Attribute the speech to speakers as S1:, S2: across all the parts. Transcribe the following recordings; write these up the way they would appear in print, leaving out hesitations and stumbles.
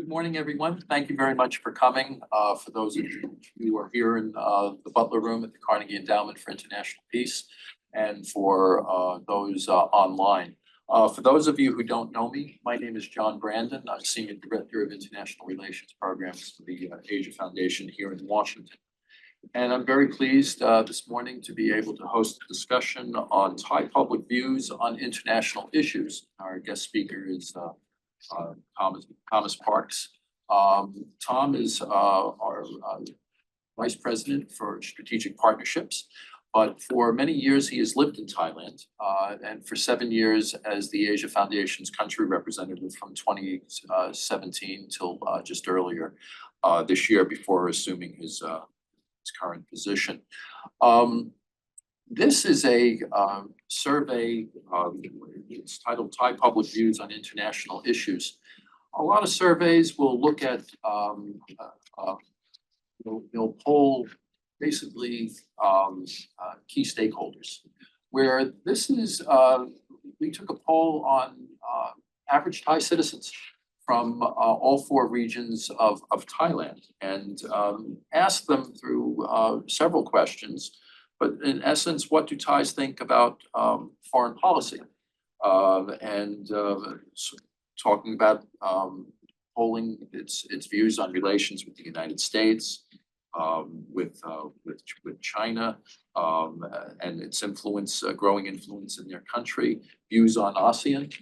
S1: Good morning, everyone. Thank you very much for coming. For those of you who are here in the Butler Room at the Carnegie Endowment for International Peace, and for those online. For those of you who don't know me, my name is John Brandon. I'm Senior Director of International Relations Programs for the Asia Foundation here in Washington. And I'm very pleased this morning to be able to host a discussion on Thai public views on international issues. Our guest speaker is Thomas Parks. Tom is our Vice President for Strategic Partnerships, but for many years he has lived in Thailand, and for 7 years as the Asia Foundation's country representative from 2017 till just earlier this year before assuming his current position. This is a survey, it's titled Thai Public Views on International Issues. A lot of surveys will look at, they'll poll basically key stakeholders. Where this is, we took a poll on average Thai citizens from all 4 regions of Thailand and asked them through several questions. But in essence, what do Thais think about foreign policy? Talking about polling its views on relations with the United States, with China, and its influence, growing influence in their country, views on ASEAN,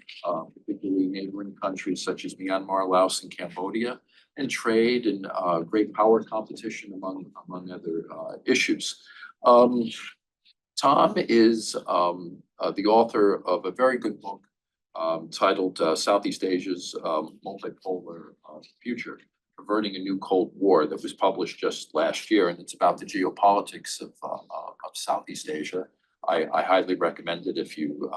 S1: particularly neighboring countries such as Myanmar, Laos, and Cambodia, and trade and great power competition among other issues. Tom is the author of a very good book titled Southeast Asia's Multipolar Future, Averting a New Cold War, that was published just last year, and it's about the geopolitics of Southeast Asia. I highly recommend it if you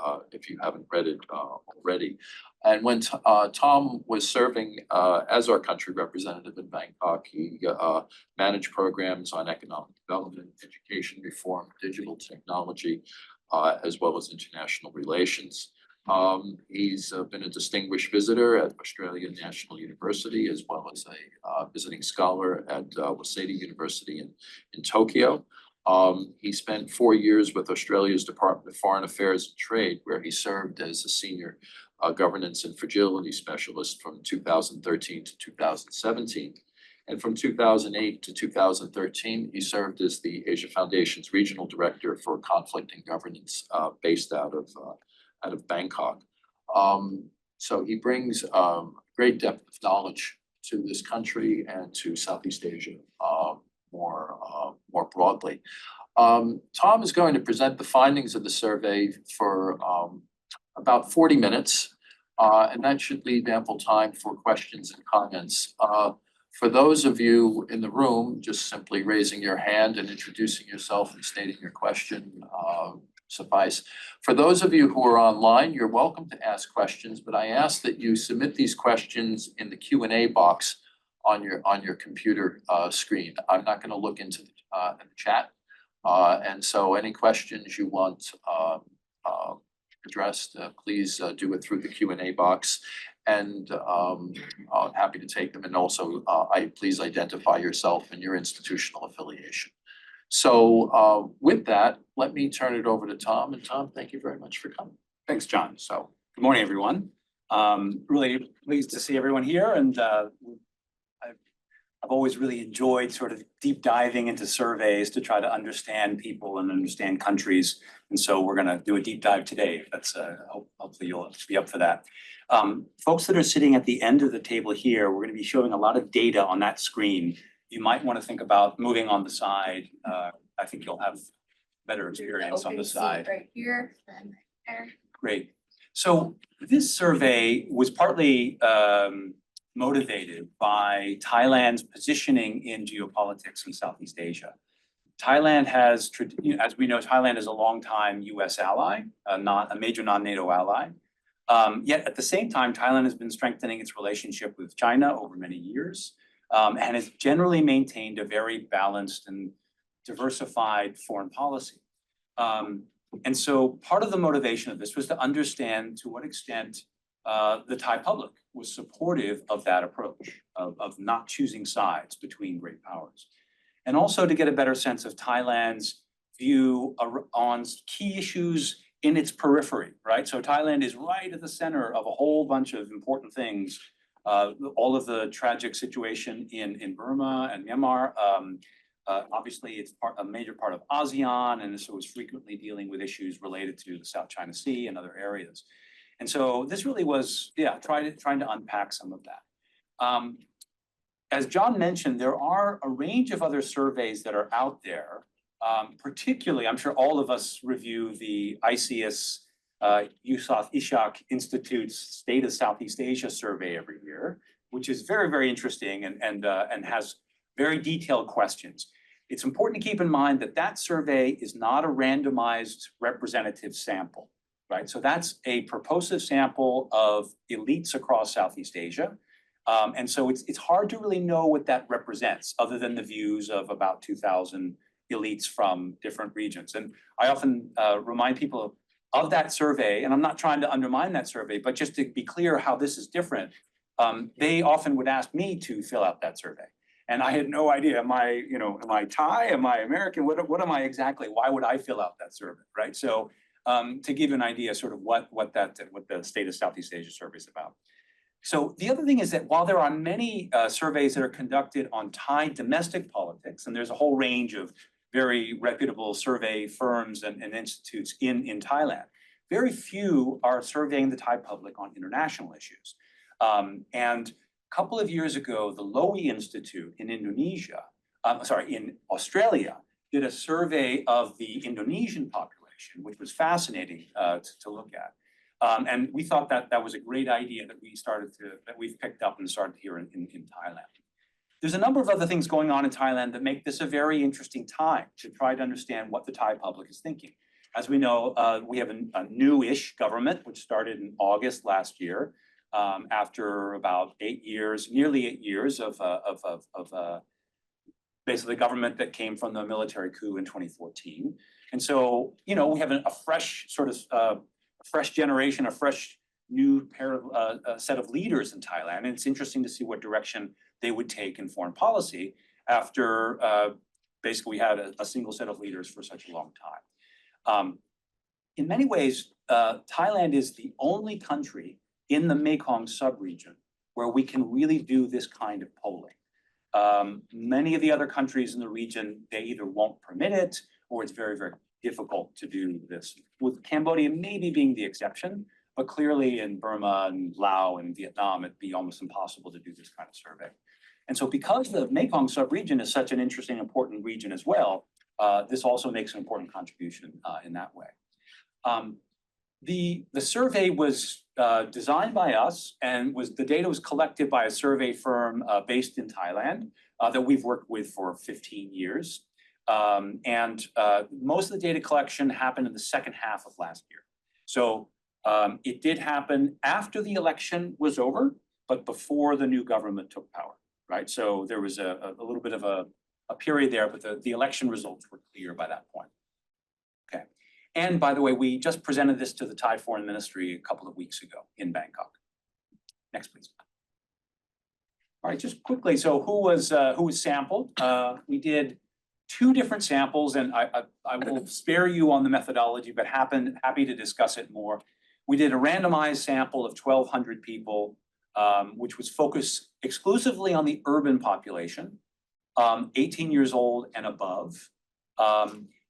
S1: haven't read it already. And when Tom was serving as our country representative in Bangkok, he managed programs on economic development, education reform, digital technology, as well as international relations. He's been a distinguished visitor at Australian National University, as well as a visiting scholar at Waseda University in Tokyo. He spent 4 years with Australia's Department of Foreign Affairs and Trade, where he served as a senior governance and fragility specialist from 2013 to 2017. And from 2008 to 2013, he served as the Asia Foundation's regional director for conflict and governance, based out of Bangkok. So he brings great depth of knowledge to this country and to Southeast Asia more broadly. Tom is going to present the findings of the survey for about 40 minutes, and that should leave ample time for questions and comments. For those of you in the room, just simply raising your hand and introducing yourself and stating your question suffice. For those of you who are online, you're welcome to ask questions, but I ask that you submit these questions in the Q&A box on your computer screen. I'm not going to look into the chat, and so any questions you want addressed, please do it through the Q&A box, and I'm happy to take them. And also, please identify yourself and your institutional affiliation. So with that, let me turn it over to Tom. And Tom, thank you very much for coming.
S2: Thanks, John. So good morning, everyone. Really pleased to see everyone here. And I've always really enjoyed sort of deep diving into surveys to try to understand people and understand countries. And so we're going to do a deep dive today. That's hopefully you'll be up for that. Folks that are sitting at the end of the table here, we're going to be showing a lot of data on that screen. You might want to think about moving on the side. I think you'll have better experience on the side.
S3: Right here and right there.
S2: Great. So this survey was partly motivated by Thailand's positioning in geopolitics in Southeast Asia. Thailand has, as we know, Thailand is a longtime U.S. ally, not a major non-NATO ally. Yet at the same time, Thailand has been strengthening its relationship with China over many years, and has generally maintained a very balanced and diversified foreign policy. And so part of the motivation of this was to understand to what extent the Thai public was supportive of that approach, of not choosing sides between great powers. And also to get a better sense of Thailand's view on key issues in its periphery, right? So Thailand is right at the center of a whole bunch of important things. All of the tragic situation in Burma and Myanmar. Obviously, it's a major part of ASEAN, and so it's frequently dealing with issues related to the South China Sea and other areas. And so this really was, trying to unpack some of that. As John mentioned, there are a range of other surveys that are out there. Particularly, I'm sure all of us review the ICS Yusof Ishak Institute's State of Southeast Asia survey every year, which is very, very interesting and has very detailed questions. It's important to keep in mind that that survey is not a randomized representative sample, right? So that's a purposive sample of elites across Southeast Asia. And so it's hard to really know what that represents other than the views of about 2,000 elites from different regions. And I often remind people of that survey, and I'm not trying to undermine that survey, but just to be clear how this is different, they often would ask me to fill out that survey. And I had no idea, am I Thai, am I American, what am I exactly, why would I fill out that survey, right? So to give you an idea sort of what the State of Southeast Asia survey is about. So the other thing is that while there are many surveys that are conducted on Thai domestic politics, and there's a whole range of very reputable survey firms and institutes in Thailand, very few are surveying the Thai public on international issues. And a couple of years ago, the Lowy Institute in in Australia, did a survey of the Indonesian population, which was fascinating to look at. And we thought that was a great idea that we've picked up and started here in Thailand. There's a number of other things going on in Thailand that make this a very interesting time to try to understand what the Thai public is thinking. As we know, we have a new-ish government, which started in August last year, after about 8 years, nearly 8 years of basically government that came from the military coup in 2014. And so, we have a fresh sort of fresh generation, a fresh new set of leaders in Thailand. And it's interesting to see what direction they would take in foreign policy after basically we had a single set of leaders for such a long time. In many ways, Thailand is the only country in the Mekong subregion where we can really do this kind of polling. Many of the other countries in the region, they either won't permit it or it's very, very difficult to do this, with Cambodia maybe being the exception, but clearly in Burma and Laos and Vietnam, it'd be almost impossible to do this kind of survey. And so because the Mekong subregion is such an interesting, important region as well, this also makes an important contribution in that way. The survey was designed by us and the data was collected by a survey firm based in Thailand that we've worked with for 15 years. And most of the data collection happened in the second half of last year. So it did happen after the election was over, but before the new government took power, right? So there was a little bit of a period there, but the election results were clear by that point. Okay. And by the way, we just presented this to the Thai Foreign Ministry a couple of weeks ago in Bangkok. Next, please. All right, just quickly. So who was sampled? We did 2 different samples, and I will spare you on the methodology, but happy to discuss it more. We did a randomized sample of 1,200 people, which was focused exclusively on the urban population, 18 years old and above.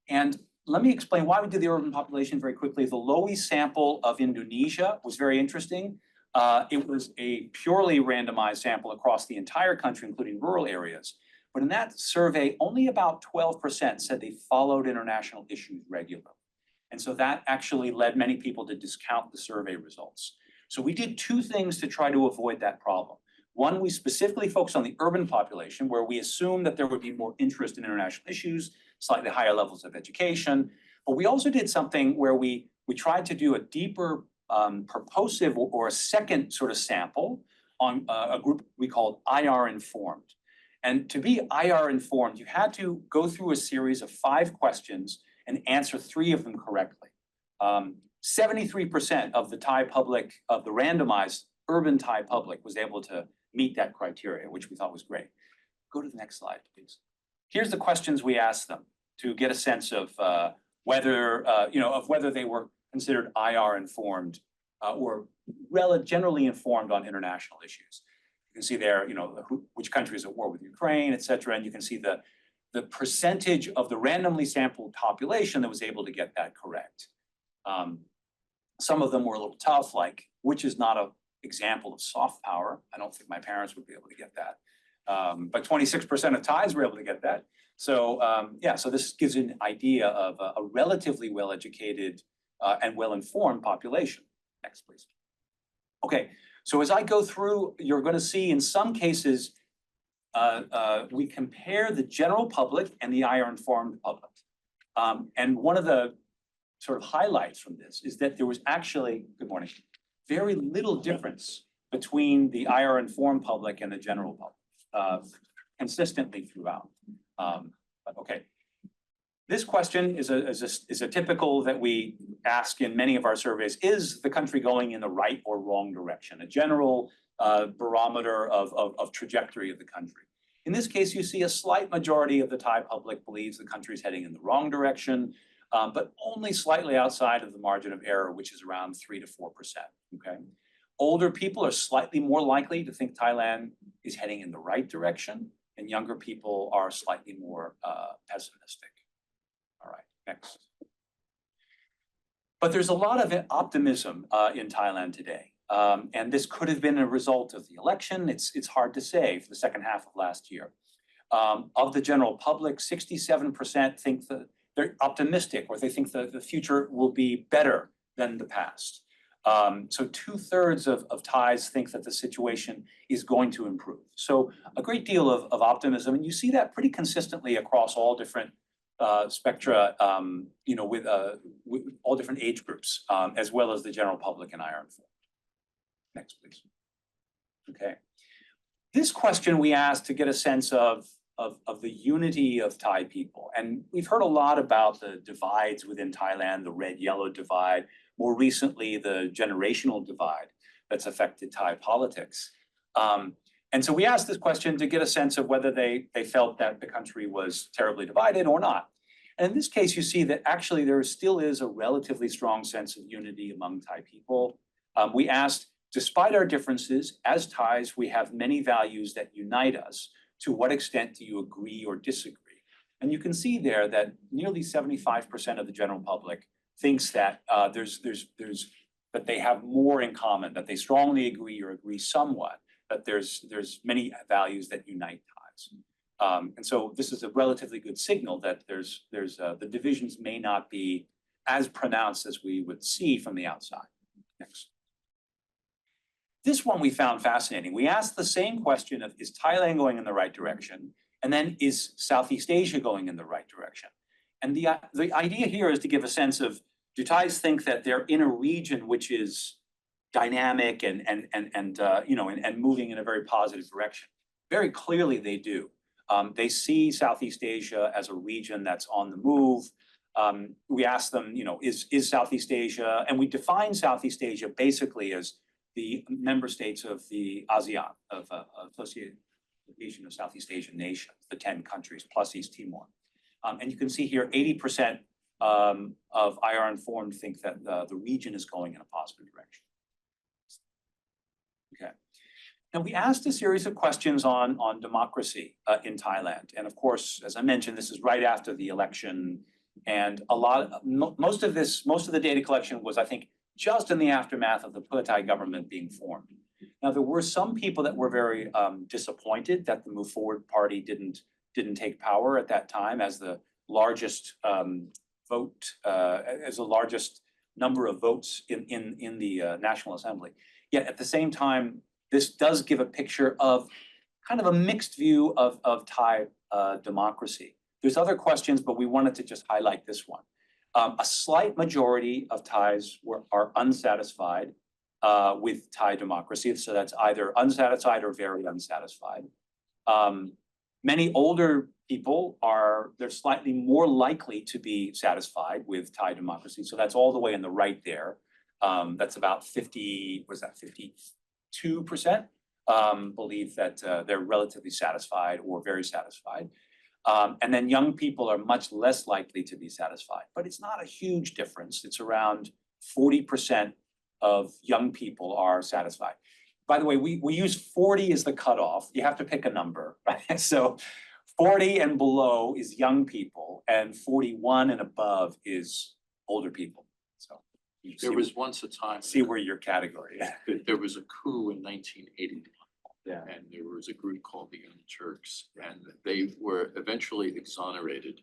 S2: And let me explain why we did the urban population very quickly. The Lowy sample of Indonesia was very interesting. It was a purely randomized sample across the entire country, including rural areas. But in that survey, only about 12% said they followed international issues regularly. And so that actually led many people to discount the survey results. So we did 2 things to try to avoid that problem. One, we specifically focused on the urban population, where we assumed that there would be more interest in international issues, slightly higher levels of education. But we also did something where we tried to do a deeper purposive or a second sort of sample on a group we called IR informed. And to be IR informed, you had to go through a series of 5 questions and answer 3 of them correctly. 73% of the Thai public, of the randomized urban Thai public was able to meet that criteria, which we thought was great. Go to the next slide, please. Here's the questions we asked them to get a sense of whether they were considered IR informed or generally informed on international issues. You can see there, which country is at war with Ukraine, et cetera, and you can see the percentage of the randomly sampled population that was able to get that correct. Some of them were a little tough, like which is not an example of soft power. I don't think my parents would be able to get that. But 26% of Thais were able to get that. So so this gives you an idea of a relatively well-educated and well-informed population. Next, please. Okay, so as I go through, you're going to see in some cases, we compare the general public and the IR-informed public. And one of the sort of highlights from this is that there was actually, good morning, very little difference between the IR-informed public and the general public, consistently throughout. But okay. This question is a typical that we ask in many of our surveys. Is the country going in the right or wrong direction? A general barometer of trajectory of the country. In this case, you see a slight majority of the Thai public believes the country is heading in the wrong direction, but only slightly outside of the margin of error, which is around 3 to 4%. Okay. Older people are slightly more likely to think Thailand is heading in the right direction, and younger people are slightly more pessimistic. All right, next. But there's a lot of optimism in Thailand today. And this could have been a result of the election. It's hard to say for the second half of last year. Of the general public, 67% think that they're optimistic, or they think that the future will be better than the past. So 2/3 of Thais think that the situation is going to improve. So a great deal of optimism, and you see that pretty consistently across all different spectra, with all different age groups, as well as the general public and IR-informed. Next, please. Okay. This question we asked to get a sense of the unity of Thai people. And we've heard a lot about the divides within Thailand, the red-yellow divide, more recently, the generational divide that's affected Thai politics. And so we asked this question to get a sense of whether they felt that the country was terribly divided or not. And in this case, you see that actually there still is a relatively strong sense of unity among Thai people. We asked, despite our differences, as Thais, we have many values that unite us. To what extent do you agree or disagree? And you can see there that nearly 75% of the general public thinks that that they have more in common, that they strongly agree or agree somewhat, that there's many values that unite Thais. And so this is a relatively good signal that the divisions may not be as pronounced as we would see from the outside. Next. This one we found fascinating. We asked the same question of, is Thailand going in the right direction? And then, is Southeast Asia going in the right direction? And the idea here is to give a sense of, do Thais think that they're in a region which is dynamic and moving in a very positive direction? Very clearly they do. They see Southeast Asia as a region that's on the move. We asked them, is Southeast Asia, and we define Southeast Asia basically as the member states of the ASEAN, of Association of Southeast Asian Nations, the 10 countries plus East Timor. And you can see here 80% of IR-informed think that the region is going in a positive direction. Okay. Now we asked a series of questions on democracy in Thailand. And of course, as I mentioned, this is right after the election. And most of the data collection was, I think, just in the aftermath of the Thai government being formed. Now, there were some people that were very disappointed that the Move Forward Party didn't take power at that time as the largest number of votes in the National Assembly. Yet at the same time, this does give a picture of kind of a mixed view of Thai democracy. There's other questions, but we wanted to just highlight this one. A slight majority of Thais are unsatisfied with Thai democracy. So that's either unsatisfied or very unsatisfied. Many older people they're slightly more likely to be satisfied with Thai democracy. So that's all the way on the right there. That's about 50, 42% believe that they're relatively satisfied or very satisfied. And then young people are much less likely to be satisfied, but it's not a huge difference. It's around 40% of young people are satisfied. By the way, we use 40 as the cutoff. You have to pick a number, right? So 40 and below is young people, and 41 and above is older people. So you
S1: There was once a time.
S2: see where your category is.
S1: There was a coup in 1981.
S2: Yeah.
S1: And there was a group called the Young Turks, and they were eventually exonerated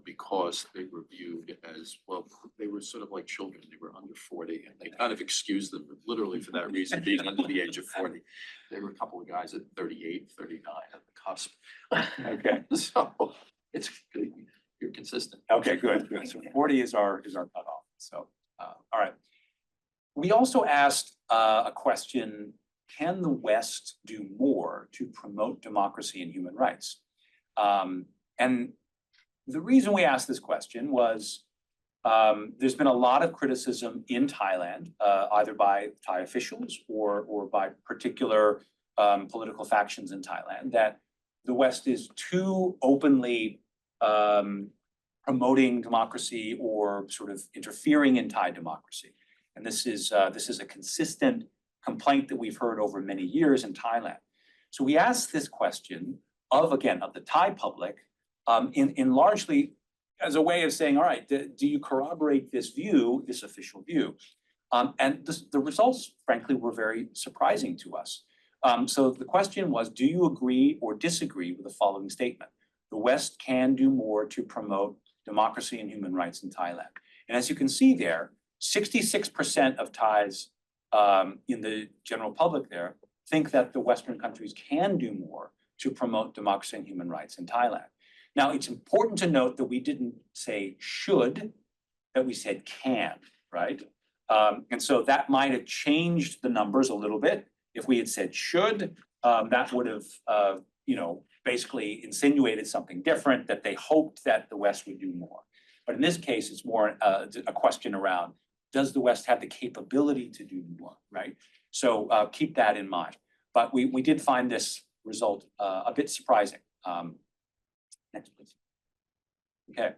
S1: because they were viewed as, well, they were sort of like children. They were under 40, and they kind of excused them literally for that reason, being under the age of 40. There were a couple of guys at 38, 39 at the cusp.
S2: Okay.
S1: So it's, you're consistent.
S2: Okay, good. So 40 is our cutoff. So, all right. We also asked a question: can the West do more to promote democracy and human rights? And the reason we asked this question was there's been a lot of criticism in Thailand, either by Thai officials or by particular political factions in Thailand, that the West is too openly promoting democracy or sort of interfering in Thai democracy. And this is a consistent complaint that we've heard over many years in Thailand. So we asked this question of the Thai public in largely as a way of saying, all right, do you corroborate this view, this official view? And the results, frankly, were very surprising to us. So the question was, do you agree or disagree with the following statement? The West can do more to promote democracy and human rights in Thailand. And as you can see there, 66% of Thais in the general public there think that the Western countries can do more to promote democracy and human rights in Thailand. Now, it's important to note that we didn't say should, that we said can, right? And so that might have changed the numbers a little bit. If we had said should, that would have, basically insinuated something different, that they hoped that the West would do more. But in this case, it's more a question around, does the West have the capability to do more, right? So keep that in mind. But we did find this result a bit surprising. Next, please. Okay.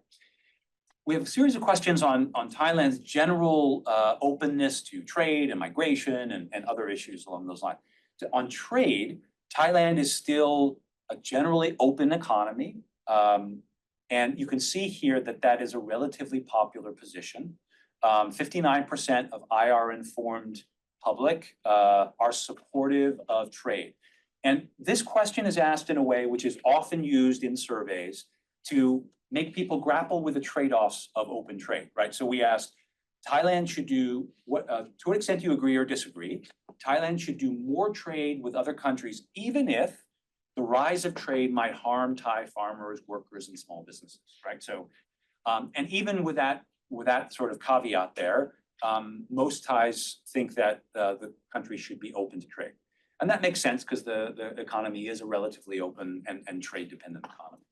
S2: We have a series of questions on Thailand's general openness to trade and migration and other issues along those lines. So on trade, Thailand is still a generally open economy. And you can see here that that is a relatively popular position. 59% of IR-informed public are supportive of trade. And this question is asked in a way which is often used in surveys to make people grapple with the trade-offs of open trade, right? So we asked, Thailand should do what, to what extent do you agree or disagree? Thailand should do more trade with other countries, even if the rise of trade might harm Thai farmers, workers, and small businesses, right? So, and even with that sort of caveat there, most Thais think that the country should be open to trade. And that makes sense because the economy is a relatively open and trade-dependent economy.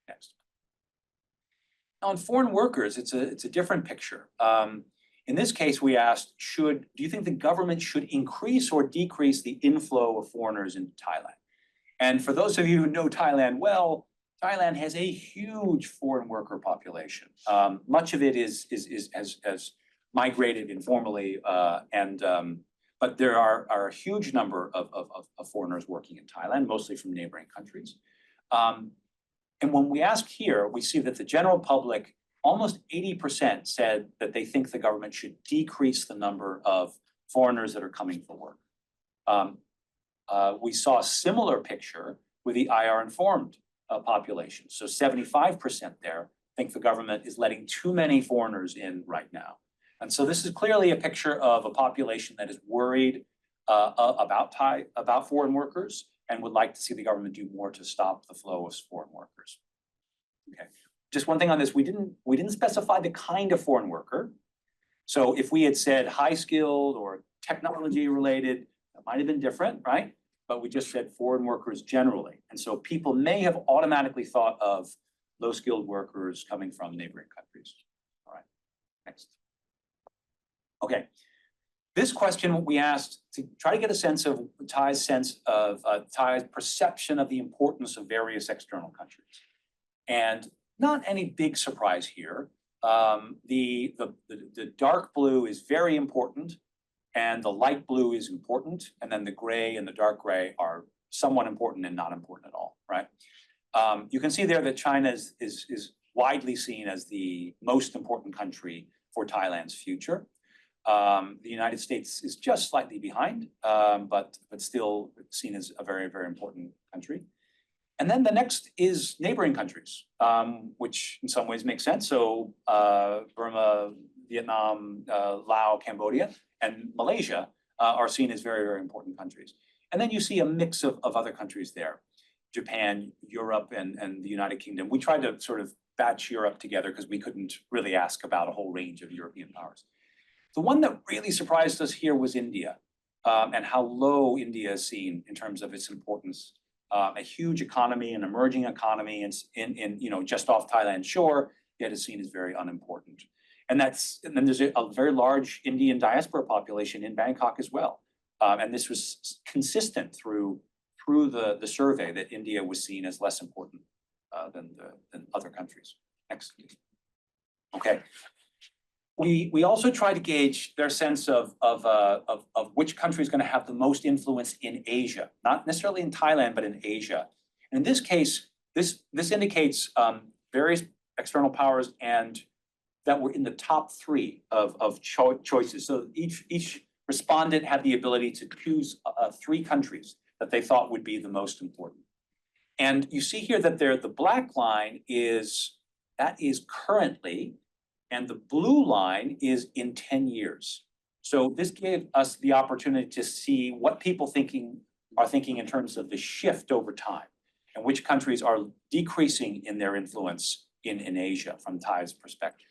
S2: Next. Now, on foreign workers, it's a different picture. In this case, we asked, do you think the government should increase or decrease the inflow of foreigners into Thailand? And for those of you who know Thailand well, Thailand has a huge foreign worker population. Much of it has migrated informally, but there are a huge number of foreigners working in Thailand, mostly from neighboring countries. And when we ask here, we see that the general public, almost 80% said that they think the government should decrease the number of foreigners that are coming for work. We saw a similar picture with the IR-informed population. So 75% there think the government is letting too many foreigners in right now. And so this is clearly a picture of a population that is worried about foreign workers and would like to see the government do more to stop the flow of foreign workers. Okay, just one thing on this, we didn't specify the kind of foreign worker. So if we had said high skilled or technology related, that might have been different, right? But we just said foreign workers generally. And so people may have automatically thought of low skilled workers coming from neighboring countries. All right, next. Okay, This question we asked to try to get a sense of Thai's perception of the importance of various external countries. And not any big surprise here. The dark blue is very important, and the light blue is important, and then the gray and the dark gray are somewhat important and not important at all, right? You can see there that China is widely seen as the most important country for Thailand's future. The United States is just slightly behind, but still seen as a very, very important country. And then the next is neighboring countries, which in some ways makes sense. So Burma, Vietnam, Laos, Cambodia, and Malaysia are seen as very, very important countries. And then you see a mix of other countries there, Japan, Europe, and the United Kingdom. We tried to sort of batch Europe together because we couldn't really ask about a whole range of European powers. The one that really surprised us here was India, and how low India is seen in terms of its importance. A huge economy, an emerging economy, in just off Thailand's shore, yet is seen as very unimportant. And then there's a very large Indian diaspora population in Bangkok as well. And this was consistent through the survey that India was seen as less important than other countries. Next, please. Okay. We also try to gauge their sense of which country is going to have the most influence in Asia, not necessarily in Thailand, but in Asia. And in this case, this indicates various external powers and that were in the top three of choices. So each respondent had the ability to choose 3 countries that they thought would be the most important. And you see here that the black line is currently, and the blue line is in 10 years. So this gave us the opportunity to see what people are thinking in terms of the shift over time and which countries are decreasing in their influence in Asia from Thai's perspective.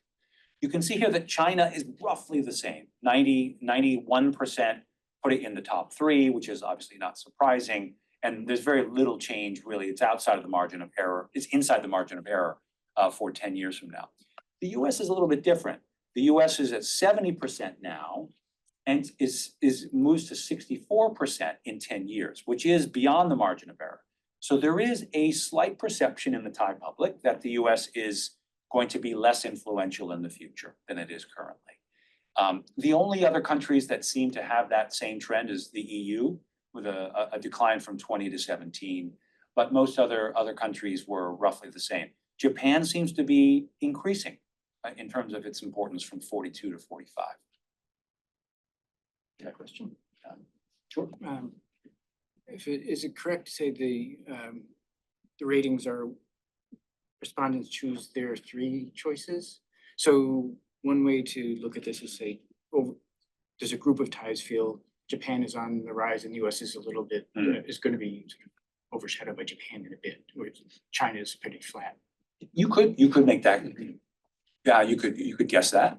S2: You can see here that China is roughly the same, 91% put it in the top 3, which is obviously not surprising. And there's very little change really. It's outside of the margin of error. It's inside the margin of error for 10 years from now. The US is a little bit different. The US is at 70% now and moves to 64% in 10 years, which is beyond the margin of error. So there is a slight perception in the Thai public that the US is going to be less influential in the future than it is currently. The only other countries that seem to have that same trend is the EU, with a decline from 20 to 17, but most other countries were roughly the same. Japan seems to be increasing in terms of its importance from 42 to 45. Yeah, question? Sure.
S4: Is it correct to say the ratings are respondents choose their 3 choices? So one way to look at this is say, does a group of Thais feel Japan is on the rise and the US is a little bit, is going to be sort of overshadowed by Japan in a bit, where China is pretty flat?
S2: You could make that. Yeah, you could guess that.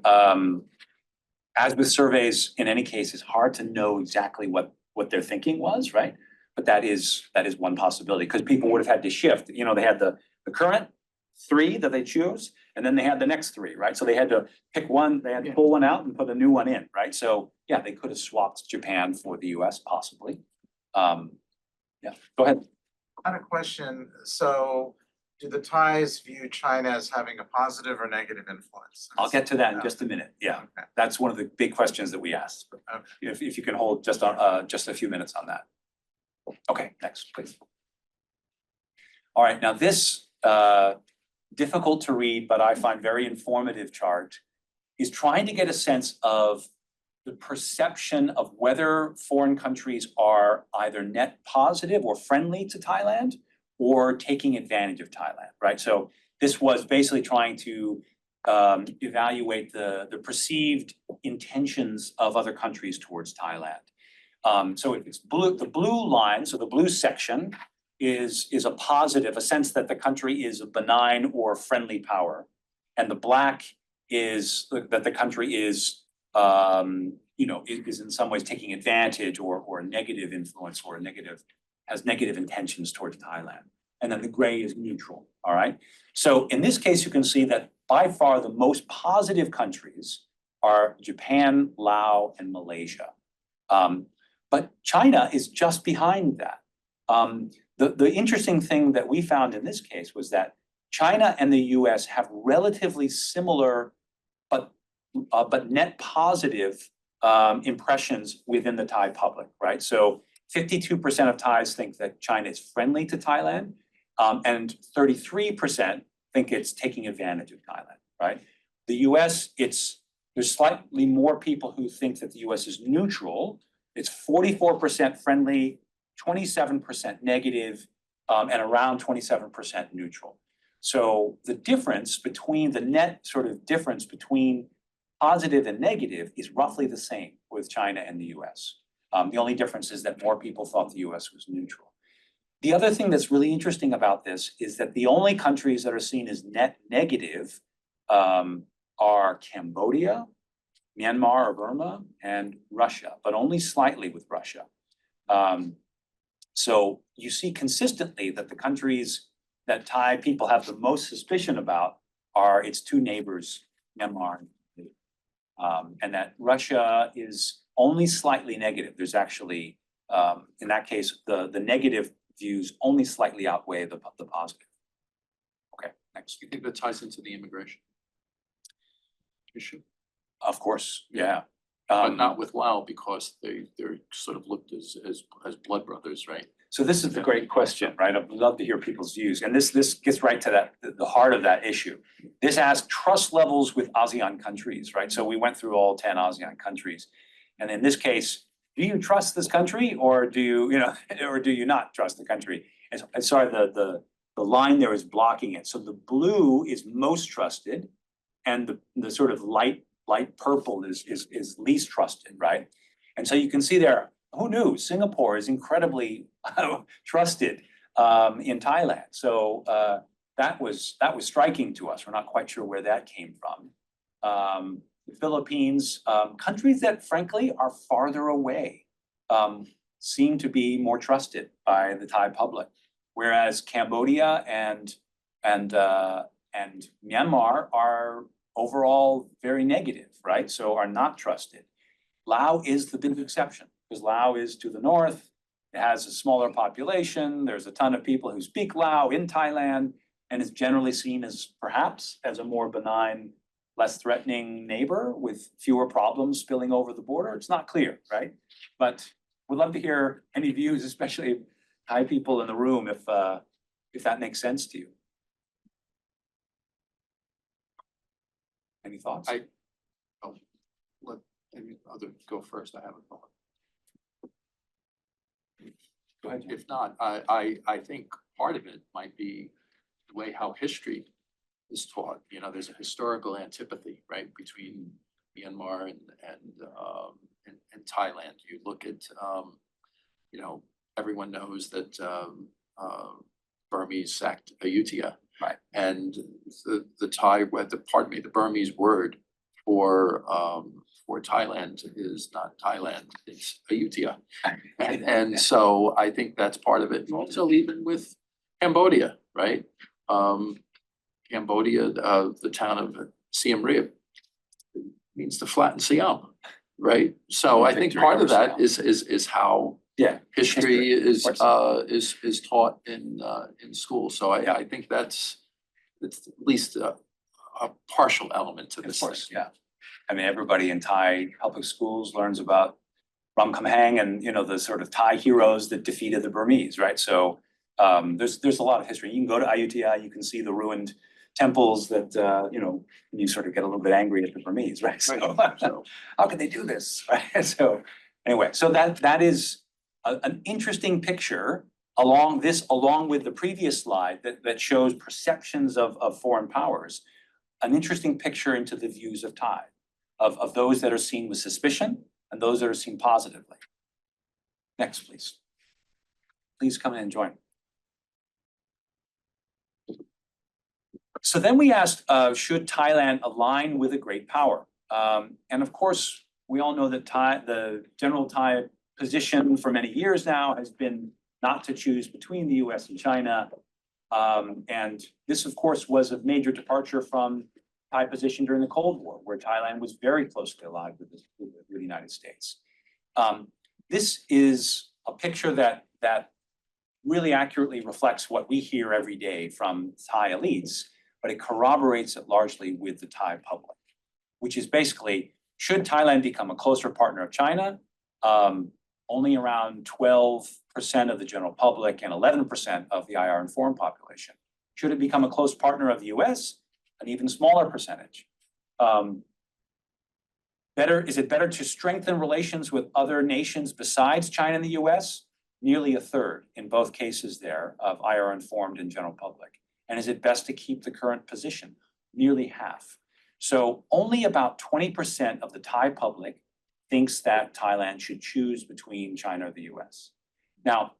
S2: As with surveys, in any case, it's hard to know exactly what their thinking was, right? But that is one possibility, because people would have had to shift. They had the current 3 that they choose, and then they had the next 3, right? So they had to pick one, they had to pull one out and put a new one in, right? So yeah, they could have swapped Japan for the US possibly. Yeah, go ahead.
S5: I had a question. So do the Thais view China as having a positive or negative influence?
S2: I'll get to that in just a minute. Yeah,
S5: Okay.
S2: that's one of the big questions that we asked.
S5: Okay.
S2: If you can hold just a few minutes on that. Okay, next, please. All right, now this difficult to read, but I find very informative chart is trying to get a sense of the perception of whether foreign countries are either net positive or friendly to Thailand or taking advantage of Thailand, right? So this was basically trying to evaluate the perceived intentions of other countries towards Thailand. So it's blue, the blue line, so the blue section is a positive, a sense that the country is a benign or friendly power. And the black is that the country is in some ways taking advantage or a negative influence or has negative intentions towards Thailand. And then the gray is neutral, all right? So in this case, you can see that by far the most positive countries are Japan, Laos, and Malaysia. But China is just behind that. The interesting thing that we found in this case was that China and the US have relatively similar but net positive impressions within the Thai public, right? So 52% of Thais think that China is friendly to Thailand, and 33% think it's taking advantage of Thailand, right? The US, there's slightly more people who think that the US is neutral. It's 44% friendly, 27% negative, and around 27% neutral. So the difference between the net sort of difference between positive and negative is roughly the same with China and the US. The only difference is that more people thought the US was neutral. The other thing that's really interesting about this is that the only countries that are seen as net negative are Cambodia, Myanmar or Burma, and Russia, but only slightly with Russia. So you see consistently that the countries that Thai people have the most suspicion about are its two neighbors, Myanmar and and that Russia is only slightly negative. There's actually, in that case, the negative views only slightly outweigh the positive. Okay, next.
S1: You think that ties into the immigration issue?
S2: Of course, yeah.
S1: But not with Laos because they're sort of looked as blood brothers, right?
S2: So this is the great question, right? I'd love to hear people's views. And this gets right to that, the heart of that issue. This asks trust levels with ASEAN countries, right? So we went through all 10 ASEAN countries. And in this case, do you trust this country or do you, or do you not trust the country? And sorry, the line there is blocking it. So the blue is most trusted and the sort of light purple is least trusted, right? And so you can see there, who knew Singapore is incredibly trusted in Thailand. So that was striking to us. We're not quite sure where that came from. The Philippines, countries that frankly are farther away, seem to be more trusted by the Thai public, whereas Cambodia and Myanmar are overall very negative, right? So are not trusted. Laos is the big exception because Laos is to the north. It has a smaller population. There's a ton of people who speak Lao in Thailand and is generally seen as perhaps as a more benign, less threatening neighbor with fewer problems spilling over the border. It's not clear, right? But we'd love to hear any views, especially Thai people in the room, if that makes sense to you. Any thoughts?
S1: Let maybe other go first. I haven't thought.
S2: Go ahead.
S1: If not, I think part of it might be the way how history is taught. There's a historical antipathy, right, between Myanmar and Thailand. You look at, everyone knows that Burmese sacked Ayutthaya.
S2: Right.
S1: And the Burmese word for Thailand is not Thailand, it's Ayutthaya. And so I think that's part of it. Also even with Cambodia, right? Cambodia, the town of Siem Reap means to flatten Siam, right? So I think part of that is how history is taught in school. So I think it's at least a partial element to this.
S2: Of course, yeah. I mean, everybody in Thai public schools learns about Ram Khamhaeng and the sort of Thai heroes that defeated the Burmese, right? So there's a lot of history. You can go to Ayutthaya, you can see the ruined temples that you sort of get a little bit angry at the Burmese, right? So how could they do this, right? So anyway, so that is an interesting picture along with the previous slide that shows perceptions of foreign powers, an interesting picture into the views of Thai, of those that are seen with suspicion and those that are seen positively. Next, please. Please come in and join. So then we asked, should Thailand align with a great power? And of course, we all know that the general Thai position for many years now has been not to choose between the US and China. And this, of course, was a major departure from Thai position during the Cold War, where Thailand was very closely allied with the United States. This is a picture that really accurately reflects what we hear every day from Thai elites, but it corroborates it largely with the Thai public, which is basically, should Thailand become a closer partner of China? Only around 12% of the general public and 11% of the IR informed population. Should it become a close partner of the US? An even smaller percentage. Is it better to strengthen relations with other nations besides China and the US? Nearly a third in both cases there of IR informed and general public. And is it best to keep the current position? Nearly half. So only about 20% of the Thai public thinks that Thailand should choose between China or the US. Now,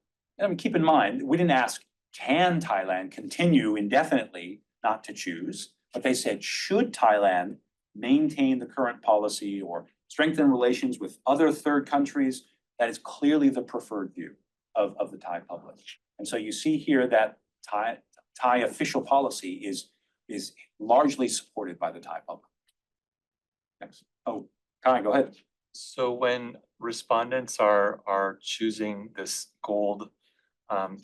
S2: keep in mind, we didn't ask, can Thailand continue indefinitely not to choose? But they said, should Thailand maintain the current policy or strengthen relations with other third countries? That is clearly the preferred view of the Thai public. And so you see here that Thai official policy is largely supported by the Thai public. Next. Oh, Kai, go ahead.
S6: So when respondents are choosing this gold,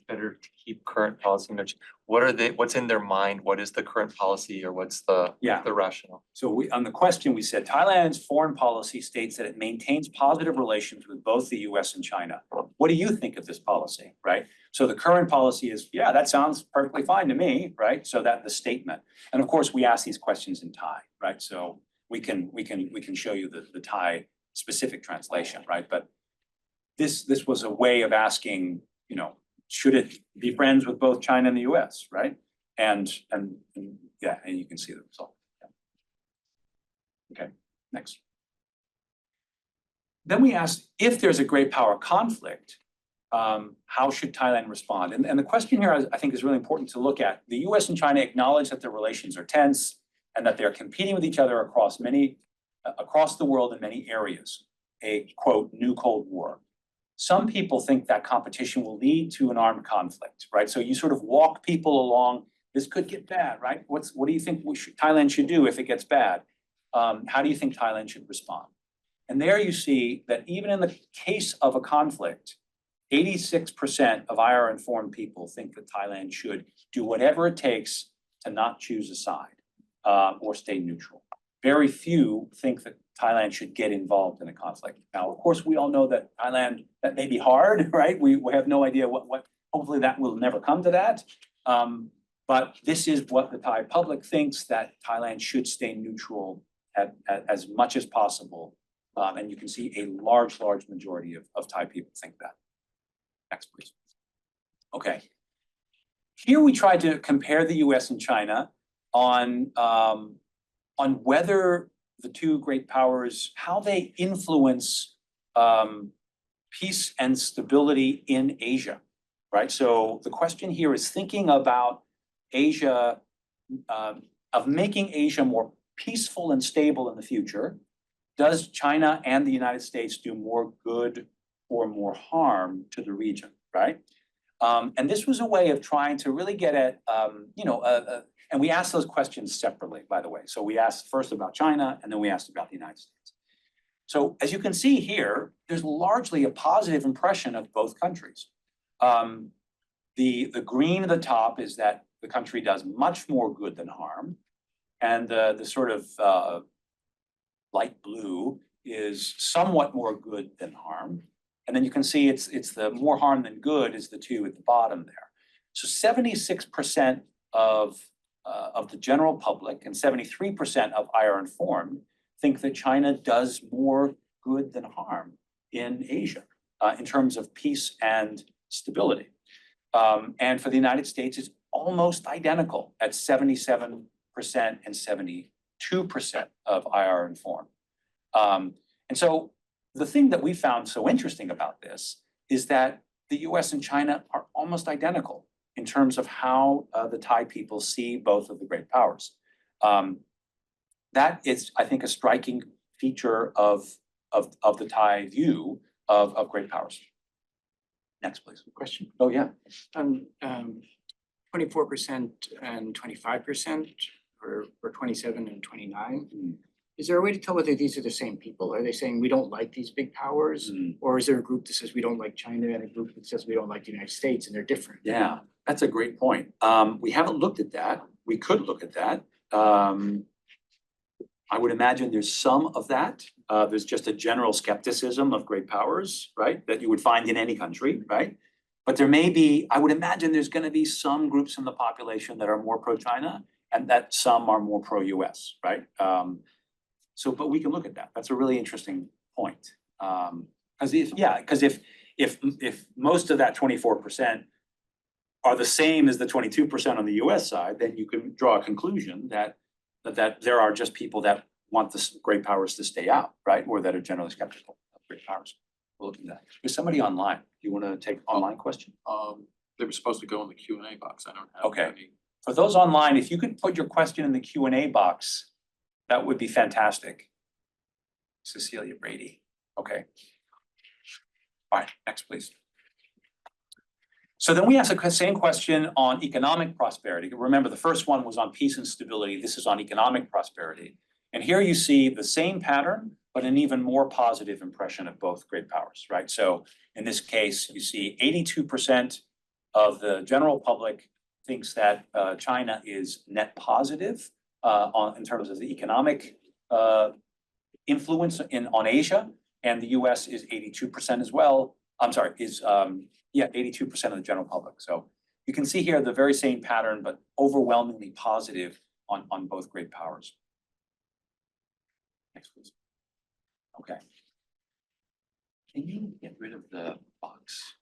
S6: better to keep current policy, what's in their mind? What is the current policy, or what's the rationale?
S2: So on the question, we said Thailand's foreign policy states that it maintains positive relations with both the US and China. What do you think of this policy, right? So the current policy is, yeah, that sounds perfectly fine to me, right? So that the statement, and of course we ask these questions in Thai, right? So we can show you the Thai specific translation, right? But this was a way of asking, should it be friends with both China and the US, right? And yeah, and you can see the result. Yeah. Okay, next. Then we asked, if there's a great power conflict, how should Thailand respond? And the question here, I think, is really important to look at. The US and China acknowledge that their relations are tense and that they're competing with each other across the world in many areas, a quote, new Cold War. Some people think that competition will lead to an armed conflict, right? So you sort of walk people along, this could get bad, right? What do you think Thailand should do if it gets bad? How do you think Thailand should respond? And there you see that even in the case of a conflict, 86% of IR informed people think that Thailand should do whatever it takes to not choose a side or stay neutral. Very few think that Thailand should get involved in a conflict. Now, of course, we all know that Thailand, that may be hard, right? We have no idea what hopefully that will never come to that. But this is what the Thai public thinks, that Thailand should stay neutral as much as possible. And you can see a large majority of Thai people think that. Next, please. Okay. Here we tried to compare the US and China on whether the two great powers, how they influence peace and stability in Asia, right? So the question here is thinking about Asia, of making Asia more peaceful and stable in the future. Does China and the United States do more good or more harm to the region, right? And this was a way of trying to really get at, and we asked those questions separately, by the way. So we asked first about China, and then we asked about the United States. So as you can see here, there's largely a positive impression of both countries. The green at the top is that the country does much more good than harm. And the sort of light blue is somewhat more good than harm. And then you can see it's the more harm than good is the two at the bottom there. So 76% of the general public and 73% of IR informed think that China does more good than harm in Asia in terms of peace and stability. And for the United States, it's almost identical at 77% and 72% of IR informed. And so the thing that we found so interesting about this is that the US and China are almost identical in terms of how the Thai people see both of the great powers. That is, I think, a striking feature of the Thai view of great powers. Next, please.
S4: Question?
S2: Oh, yeah.
S4: 24% and 25% or 27 and 29.
S2: Mm.
S4: Is there a way to tell whether these are the same people? Are they saying we don't like these big powers?
S2: Mm.
S4: Or is there a group that says we don't like China and a group that says we don't like the United States and they're different?
S2: Yeah, that's a great point. We haven't looked at that. We could look at that. I would imagine there's some of that. There's just a general skepticism of great powers, right? That you would find in any country, right? But there may be, I would imagine there's going to be some groups in the population that are more pro-China and that some are more pro-US, right? But we can look at that. That's a really interesting point. Because if most of that 24% are the same as the 22% on the US side, then you can draw a conclusion that there are just people that want the great powers to stay out, right? Or that are generally skeptical of great powers. We'll look at that. There's somebody online. Do you want to take online question?
S1: They were supposed to go in the Q&A box. I don't have
S2: Okay.
S1: any.
S2: For those online, if you could put your question in the Q&A box, that would be fantastic. Cecilia Brady. Okay. All right, next, please. So then we asked the same question on economic prosperity. Remember, the first one was on peace and stability. This is on economic prosperity. And here you see the same pattern, but an even more positive impression of both great powers, right? So in this case, you see 82% of the general public thinks that China is net positive in terms of the economic influence on Asia, and the US is 82% as well. I'm sorry, 82% of the general public. So you can see here the very same pattern, but overwhelmingly positive on both great powers. Next, please. Okay. Can you get rid of the box?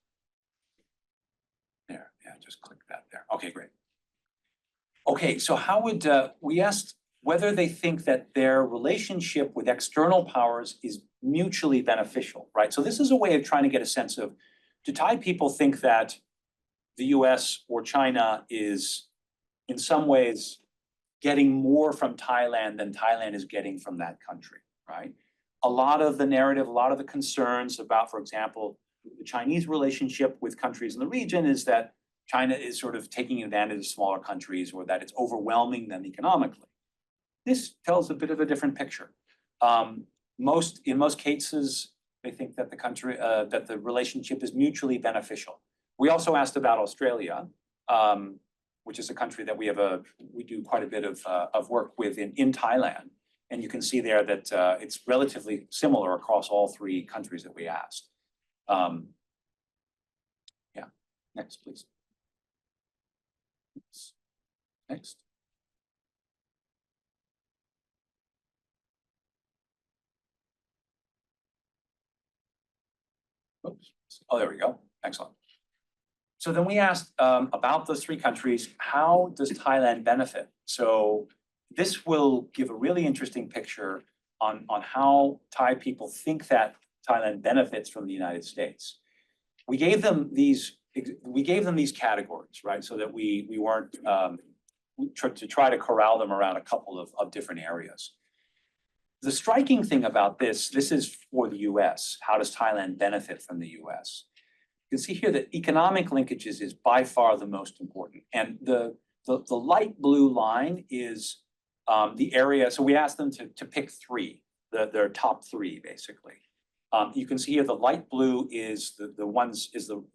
S2: There, yeah, just click that there. Okay, great. Okay, so how would, we asked whether they think that their relationship with external powers is mutually beneficial, right? So this is a way of trying to get a sense of, do Thai people think that the US or China is in some ways getting more from Thailand than Thailand is getting from that country, right? A lot of the narrative, a lot of the concerns about, for example, the Chinese relationship with countries in the region is that China is sort of taking advantage of smaller countries or that it's overwhelming them economically. This tells a bit of a different picture. In most cases, they think that that the relationship is mutually beneficial. We also asked about Australia, which is a country that we do quite a bit of work with in Thailand. And you can see there that it's relatively similar across all three countries that we asked. Yeah, next, please. Next. Oops. Oh, there we go. Excellent. So then we asked about those three countries, how does Thailand benefit? So this will give a really interesting picture on how Thai people think that Thailand benefits from the United States. We gave them these categories, right? So that we weren't to try to corral them around a couple of different areas. The striking thing about this is for the US. How does Thailand benefit from the US? You can see here that economic linkages is by far the most important. And the light blue line is the area. So we asked them to pick three, their top three, basically. You can see here the light blue is the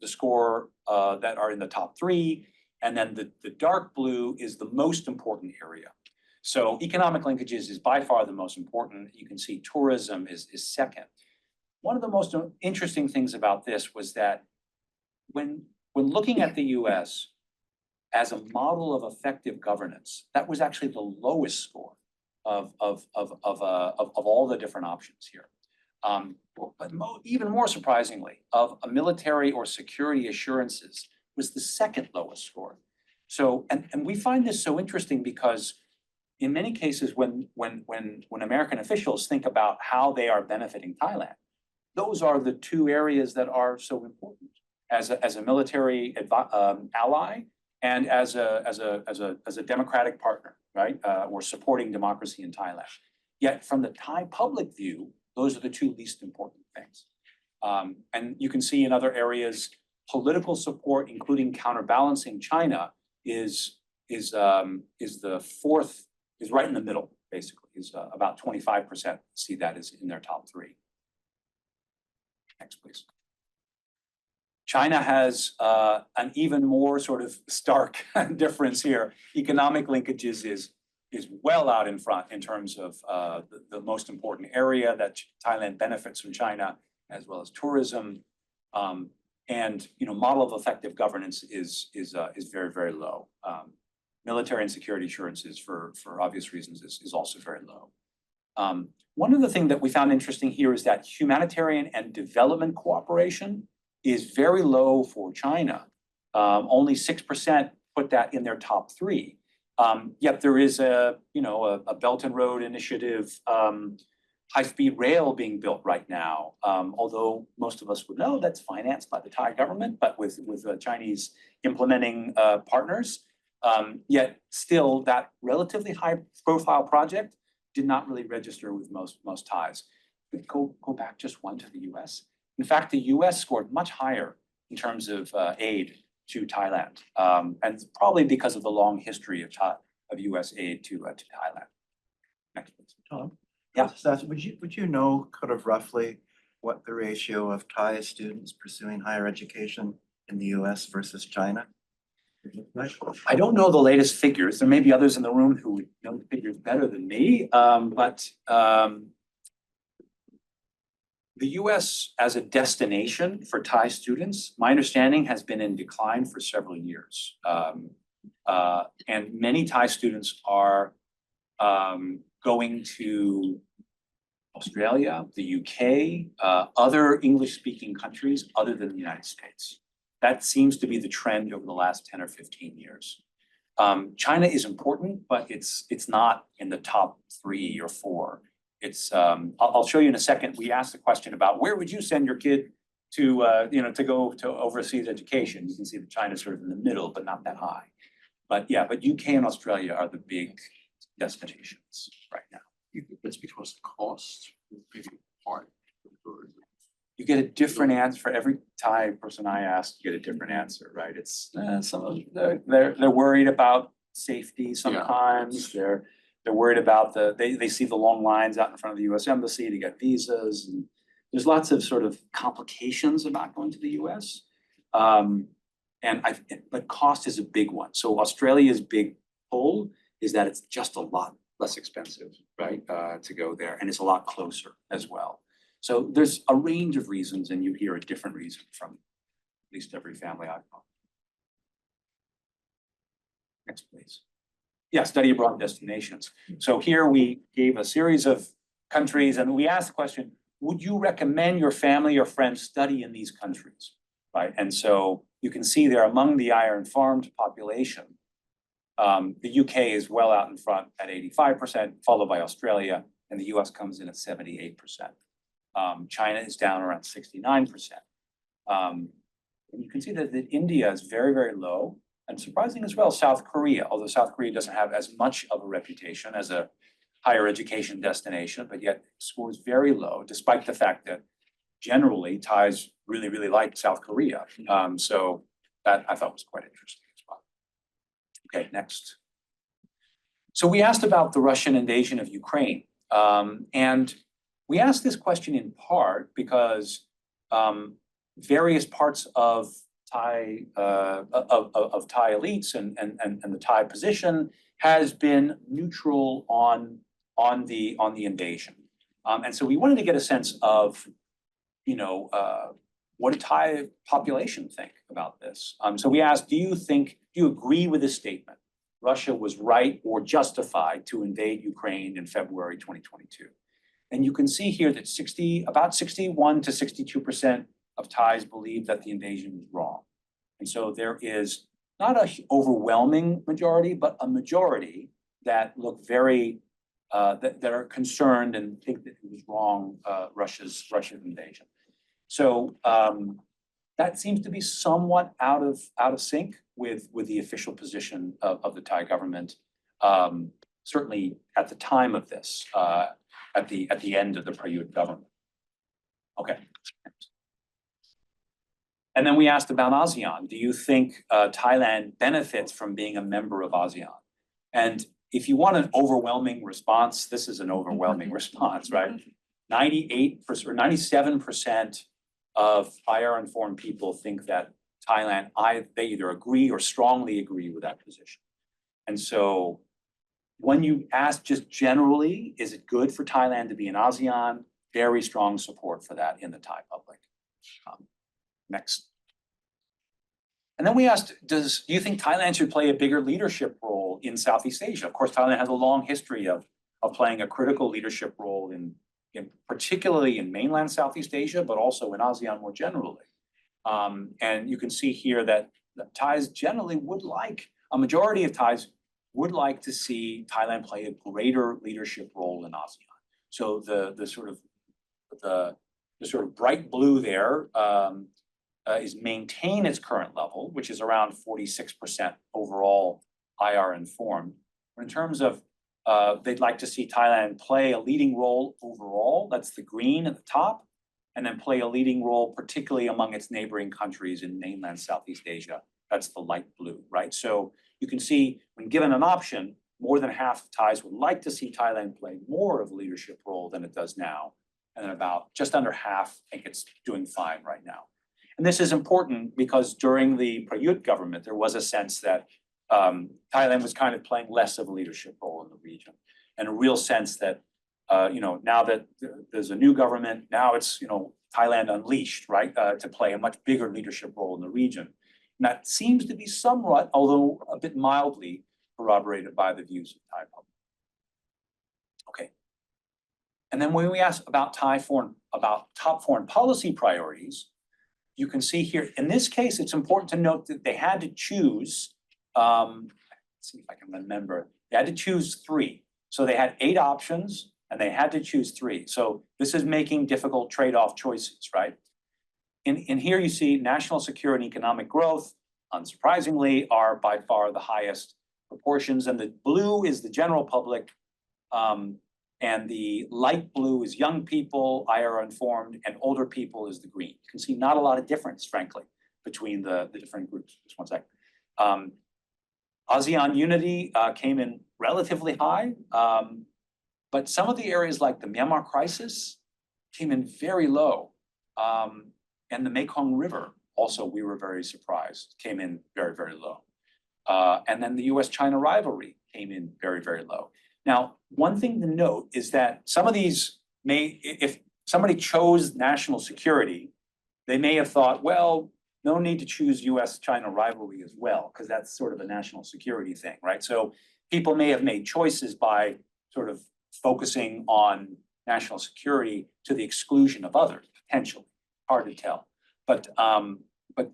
S2: score that are in the top three. And then the dark blue is the most important area. So economic linkages is by far the most important. You can see tourism is second. One of the most interesting things about this was that when looking at the US as a model of effective governance, that was actually the lowest score of all the different options here. But even more surprisingly, of a military or security assurances was the second lowest score. So, and we find this so interesting because in many cases, when American officials think about how they are benefiting Thailand, those are the two areas that are so important as a military ally and as a democratic partner, right? Or supporting democracy in Thailand. Yet from the Thai public view, those are the two least important things. And you can see in other areas, political support, including counterbalancing China, is the fourth is right in the middle, basically, is about 25% see that as in their top three. Next, please. China has an even more sort of stark difference here. Economic linkages is well out in front in terms of the most important area that Thailand benefits from China, as well as tourism. And model of effective governance is very, very low. Military and security assurances for obvious reasons is also very low. One of the things that we found interesting here is that humanitarian and development cooperation is very low for China. Only 6% put that in their top three. Yet there is a Belt and Road Initiative, high-speed rail being built right now. Although most of us would know that's financed by the Thai government, but with Chinese implementing partners. Yet still that relatively high-profile project did not really register with most Thais. Go back just one to the US. In fact, the US scored much higher in terms of aid to Thailand. And it's probably because of the long history of US aid to Thailand. Next, please.
S7: Tom?
S2: Yeah.
S7: Seth, would you know kind of roughly what the ratio of Thai students pursuing higher education in the US versus China?
S2: I don't know the latest figures. There may be others in the room who would know the figures better than me. But the US as a destination for Thai students, my understanding has been in decline for several years. And many Thai students are going to Australia, the UK, other English-speaking countries other than the United States. That seems to be the trend over the last 10 or 15 years. China is important, but it's not in the top 3 or 4. It's I'll show you in a second. We asked a question about where would you send your kid to to go to overseas education. You can see that China's sort of in the middle, but not that high. But yeah, but UK and Australia are the big destinations right now.
S1: You think that's because the cost, maybe part.
S2: You get a different answer for every Thai person I ask. You get a different answer, right? It's some of they're worried about safety sometimes. They're worried about they see the long lines out in front of the U.S. Embassy to get visas, and there's lots of sort of complications about going to the U.S. But cost is a big one. So Australia's big pull is that it's just a lot less expensive, right, to go there, and it's a lot closer as well. So there's a range of reasons, and you hear a different reason from at least every family I've known. Next, please. Yeah, study abroad destinations. So here we gave a series of countries, and we asked the question, would you recommend your family or friends study in these countries, right? And so you can see there among the iron-farmed population, the UK is well out in front at 85%, followed by Australia, and the US comes in at 78%. China is down around 69%. And you can see that India is very, very low, and surprising as well, South Korea, although South Korea doesn't have as much of a reputation as a higher education destination, but yet scores very low, despite the fact that generally Thais really, really like South Korea. So that I thought was quite interesting as well. Okay, next. So we asked about the Russian invasion of Ukraine. And we asked this question in part because various parts of Thai Thai elites and the Thai position has been neutral on the invasion, and so we wanted to get a sense of what a Thai population think about this. So we asked, do you agree with this statement? Russia was right or justified to invade Ukraine in February 2022. And you can see here that about 61 to 62% of Thais believe that the invasion was wrong. And so there is not an overwhelming majority, but a majority that look very, that are concerned and think that it was wrong, Russia's invasion. So that seems to be somewhat out of sync with the official position of the Thai government, certainly at the time of this, at the end of the Prayut government. Okay. And then we asked about ASEAN. Do you think Thailand benefits from being a member of ASEAN? And if you want an overwhelming response, this is an overwhelming response, right? 98% or 97% of IR-informed people think that Thailand, they either agree or strongly agree with that position. And so when you ask just generally, is it good for Thailand to be in ASEAN? Very strong support for that in the Thai public. Next. And then we asked, do you think Thailand should play a bigger leadership role in Southeast Asia? Of course, Thailand has a long history of playing a critical leadership role in particularly in mainland Southeast Asia, but also in ASEAN more generally. And you can see here that the Thais generally would like, a majority of Thais would like to see Thailand play a greater leadership role in ASEAN. So the sort of bright blue there is maintain its current level, which is around 46% overall IR informed. But in terms of they'd like to see Thailand play a leading role overall, that's the green at the top, and then play a leading role, particularly among its neighboring countries in mainland Southeast Asia. That's the light blue, right? So you can see when given an option, more than half of Thais would like to see Thailand play more of a leadership role than it does now. And then about just under half think it's doing fine right now. And this is important because during the Prayut government, there was a sense that Thailand was kind of playing less of a leadership role in the region, and a real sense that, now that there's a new government, now it's, Thailand unleashed, right, to play a much bigger leadership role in the region. And that seems to be somewhat, although a bit mildly, corroborated by the views of Thai public. Okay. And then when we ask about top foreign policy priorities, you can see here, in this case, it's important to note that they had to choose, let's see if I can remember, they had to choose 3. So they had 8 options and they had to choose 3. So this is making difficult trade-off choices, right? In here you see national security and economic growth, unsurprisingly, are by far the highest proportions. And the blue is the general public, and the light blue is young people, IR informed, and older people is the green. You can see not a lot of difference, frankly, between the different groups. Just one sec. ASEAN unity came in relatively high, but some of the areas like the Myanmar crisis came in very low. And the Mekong River, also we were very surprised, came in very, very low. And then the US-China rivalry came in very, very low. Now, one thing to note is that some of these if somebody chose national security, they may have thought, well, no need to choose US-China rivalry as well, because that's sort of a national security thing, right? So people may have made choices by sort of focusing on national security to the exclusion of others, potentially. Hard to tell. But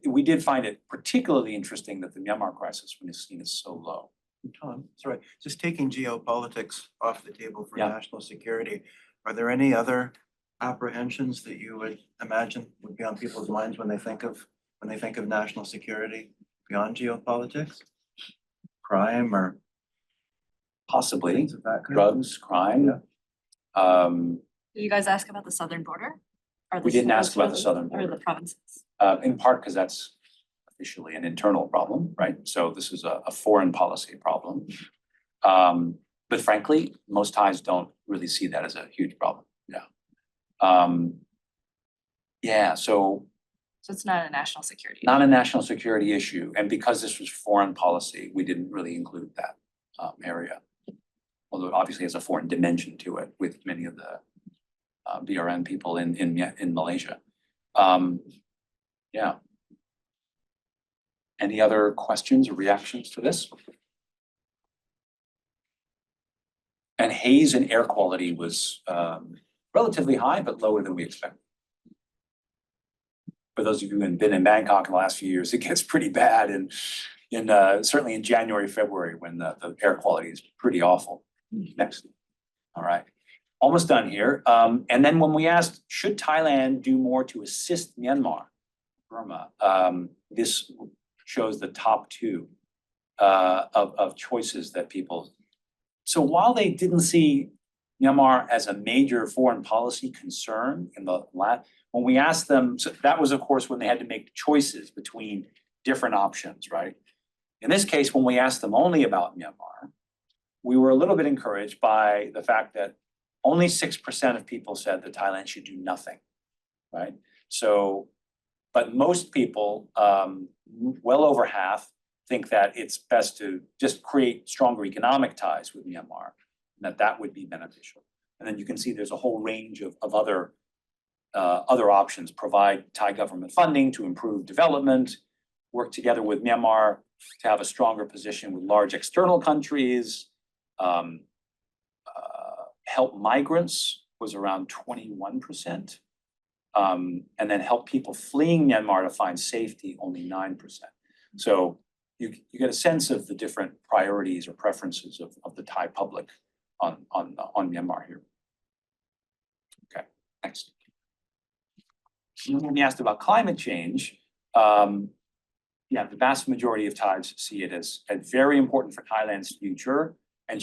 S2: we did find it particularly interesting that the Myanmar crisis was seen as so low.
S7: Tom, sorry, just taking geopolitics off the table for
S2: Yeah.
S7: national security, are there any other apprehensions that you would imagine would be on people's minds when they think of national security beyond geopolitics? Crime or
S2: Possibly
S7: things of that kind?
S2: drugs, crime.
S8: Did you guys ask about the southern border? Or
S2: We didn't ask about the southern
S8: Or
S2: border.
S8: the provinces?
S2: In part because that's officially an internal problem, right? So this is a foreign policy problem. But frankly, most Thais don't really see that as a huge problem. Yeah. So
S8: So it's not a national security.
S2: not a national security issue. And because this was foreign policy, we didn't really include that area. Although it obviously has a foreign dimension to it with many of the BRN people in Malaysia. Yeah. Any other questions or reactions to this? And haze and air quality was relatively high, but lower than we expected. For those of you who have been in Bangkok in the last few years, it gets pretty bad, and certainly in January, February, when the air quality is pretty awful. Next. All right. Almost done here. And then when we asked, should Thailand do more to assist Myanmar, Burma, this shows the top 2 of choices that people. So while they didn't see Myanmar as a major foreign policy concern in the when we asked them, so that was of course when they had to make choices between different options, right? In this case, when we asked them only about Myanmar, we were a little bit encouraged by the fact that only 6% of people said that Thailand should do nothing, right? So, but most people, well over half, think that it's best to just create stronger economic ties with Myanmar, and that would be beneficial. And then you can see there's a whole range of other options: provide Thai government funding to improve development, work together with Myanmar to have a stronger position with large external countries, help migrants was around 21%, and then help people fleeing Myanmar to find safety, only 9%. So you get a sense of the different priorities or preferences of the Thai public on Myanmar here. Okay, next. When you asked about climate change, yeah, the vast majority of Thais see it as very important for Thailand's future. And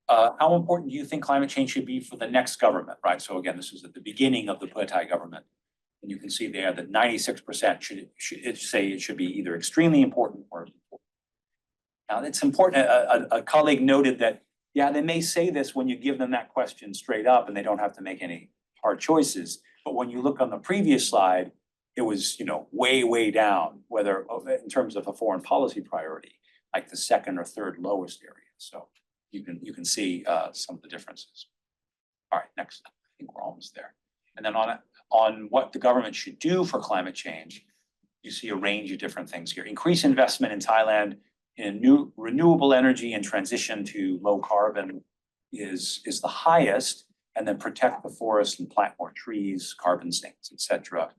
S2: how important do you think climate change should be for the next government, right? So again, this is at the beginning of the Thai government. And you can see there that 96% should say it should be either extremely important or important. Now, it's important. A colleague noted that, yeah, they may say this when you give them that question straight up and they don't have to make any hard choices. But when you look on the previous slide, it was, way down, whether in terms of a foreign policy priority, like the second or third lowest area. So you can see some of the differences. All right, next. I think we're almost there. And then on what the government should do for climate change, you see a range of different things here. Increase investment in Thailand in new renewable energy and transition to low carbon is the highest, and then protect the forest and plant more trees, carbon sinks, et cetera.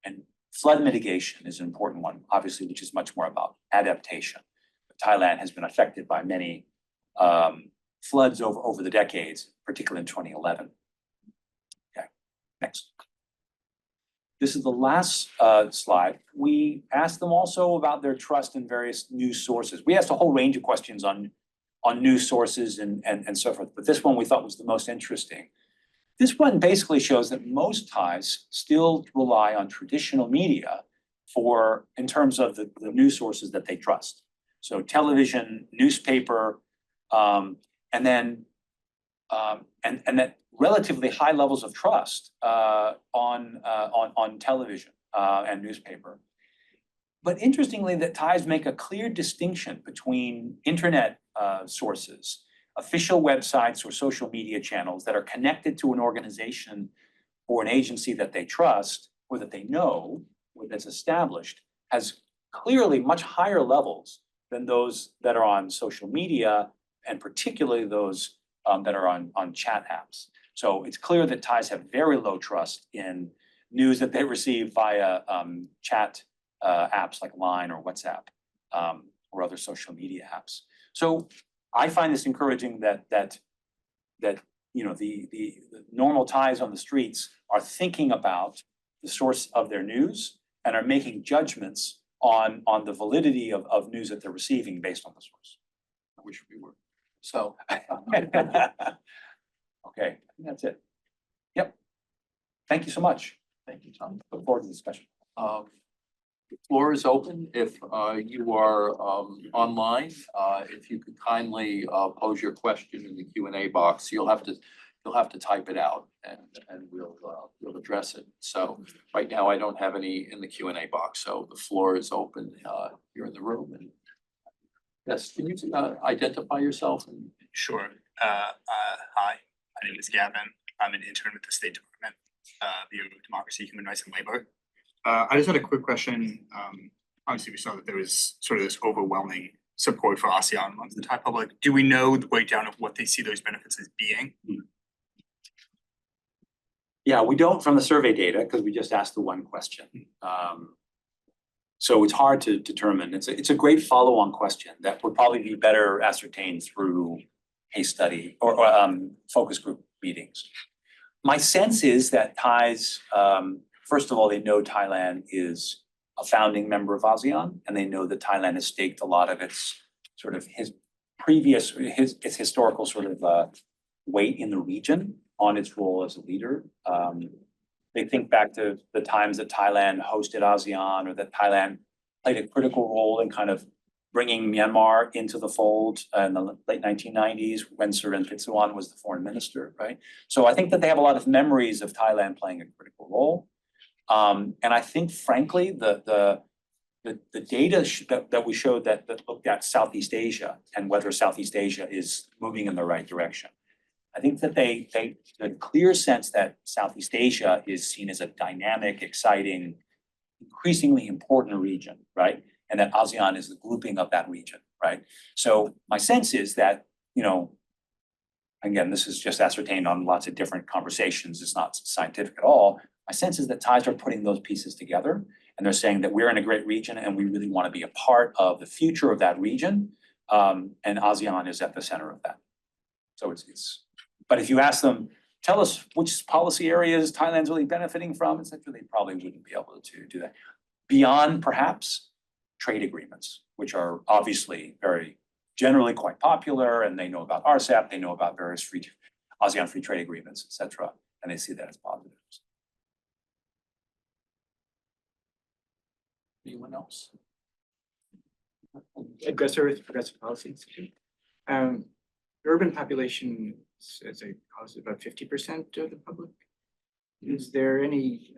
S2: And flood mitigation is an important one, obviously, which is much more about adaptation. Thailand has been affected by many floods over the decades, particularly in 2011. Okay, next. This is the last slide. We asked them also about their trust in various news sources. We asked a whole range of questions on news sources and so forth, but this one we thought was the most interesting. This one basically shows that most Thais still rely on traditional media in terms of the news sources that they trust. So television, newspaper, and that relatively high levels of trust on television and newspaper. But interestingly, that Thais make a clear distinction between internet sources, official websites or social media channels that are connected to an organization or an agency that they trust or that they know or that's established, has clearly much higher levels than those that are on social media, and particularly those that are on chat apps. So it's clear that Thais have very low trust in news that they receive via chat apps like Line or WhatsApp or other social media apps. So I find this encouraging that the normal Thais on the streets are thinking about the source of their news and are making judgments on the validity of news that they're receiving based on the source. I wish we were. So, okay, I think that's it. Yep. Thank you so much.
S1: Thank you, Tom.
S2: Look forward to the discussion.
S1: The floor is open. If you are online, if you could kindly pose your question in the Q&A box, you'll have to type it out and we'll address it. So right now I don't have any in the Q&A box, so the floor is open here in the room. And yes, can you identify yourself?
S9: Sure. Hi, my name is Gavin. I'm an intern with the State Department, Bureau of Democracy, Human Rights, and Labor. I just had a quick question. Obviously, we saw that there was sort of this overwhelming support for ASEAN amongst the Thai public. Do we know the breakdown of what they see those benefits as being?
S2: Yeah, we don't from the survey data because we just asked the one question. So it's hard to determine. It's a great follow-on question that would probably be better ascertained through case study or focus group meetings. My sense is that Thais, first of all, they know Thailand is a founding member of ASEAN, and they know that Thailand has staked a lot of its sort of its historical sort of weight in the region on its role as a leader. They think back to the times that Thailand hosted ASEAN, or that Thailand played a critical role in kind of bringing Myanmar into the fold in the late 1990s when Surin Pitsuwan was the foreign minister, right? So I think that they have a lot of memories of Thailand playing a critical role. And I think frankly, the data that we showed that looked at Southeast Asia and whether Southeast Asia is moving in the right direction. I think that the clear sense that Southeast Asia is seen as a dynamic, exciting, increasingly important region, right? And that ASEAN is the grouping of that region, right? So my sense is that, you know, again, this is just ascertained on lots of different conversations. It's not scientific at all. My sense is that Thais are putting those pieces together and they're saying that we're in a great region and we really want to be a part of the future of that region. And ASEAN is at the center of that. So but if you ask them, tell us which policy areas Thailand's really benefiting from, etc., they probably wouldn't be able to do that. Beyond perhaps trade agreements, which are obviously very generally quite popular, and they know about RCEP, they know about various ASEAN free trade agreements, etc., and they see that as positives. Anyone else?
S4: Aggressive with progressive policy institute. Urban population as a cause about 50% of the public. Is there any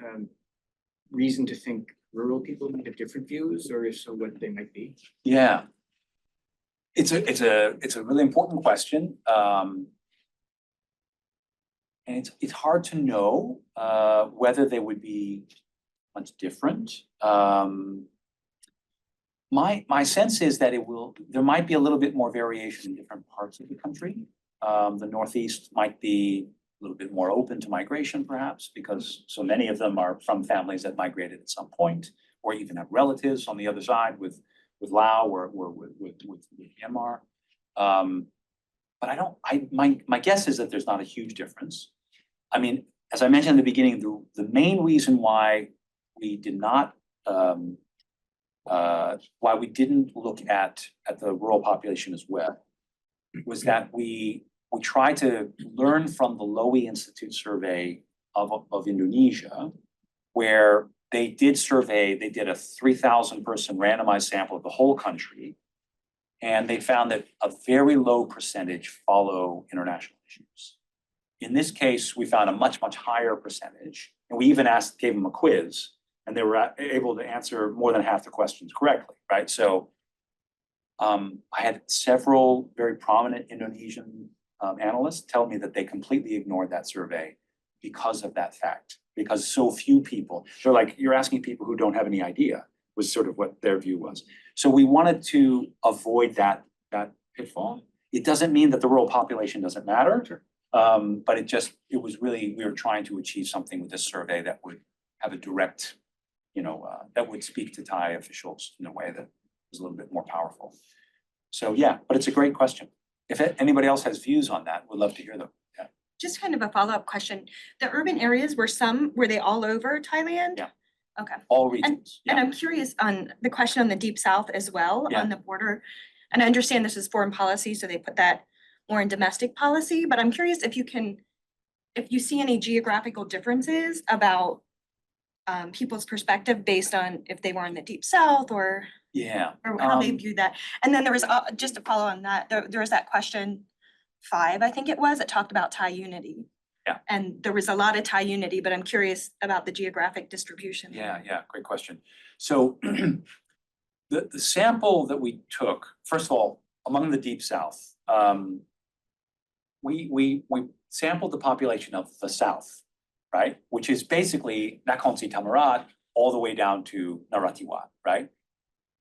S4: reason to think rural people might have different views, or if so, what they might be?
S2: Yeah, it's a really important question, and it's hard to know whether they would be much different. My sense is that there might be a little bit more variation in different parts of the country. The Northeast might be a little bit more open to migration, perhaps, because so many of them are from families that migrated at some point, or even have relatives on the other side with Lao or with Myanmar. But my guess is that there's not a huge difference. I mean, as I mentioned in the beginning, the main reason why we did not why we didn't look at the rural population as well was that we tried to learn from the Lowy Institute survey of Indonesia, where they did a 3,000 person randomized sample of the whole country, and they found that a very low percentage follow international issues. In this case, we found a much higher percentage, and we even gave them a quiz, and they were able to answer more than half the questions correctly, right? So I had several very prominent Indonesian analysts tell me that they completely ignored that survey because of that fact, because so few people, they're like, you're asking people who don't have any idea, was sort of what their view was. So we wanted to avoid that pitfall. It doesn't mean that the rural population doesn't matter, but it was really, we were trying to achieve something with this survey that would have a direct, that would speak to Thai officials in a way that was a little bit more powerful. So yeah, but it's a great question. If anybody else has views on that, we'd love to hear them. Yeah.
S3: Just kind of a follow-up question. The urban areas were they all over Thailand?
S2: Yeah.
S3: Okay.
S2: All regions.
S3: And I'm curious on the question on the Deep South as well,
S2: Yeah.
S3: on the border. And I understand this is foreign policy, so they put that more in domestic policy, but I'm curious if you see any geographical differences about people's perspective based on if they were in the Deep South or how they view that. And then there was, just to follow on that, there was that question 5, I think it was, that talked about Thai unity.
S2: Yeah.
S3: And there was a lot of Thai unity, but I'm curious about the geographic distribution.
S2: Yeah, great question. So the sample that we took, first of all, among the Deep South, we sampled the population of the South, right? Which is basically Nakhon Si Thammarat all the way down to Narathiwat, right?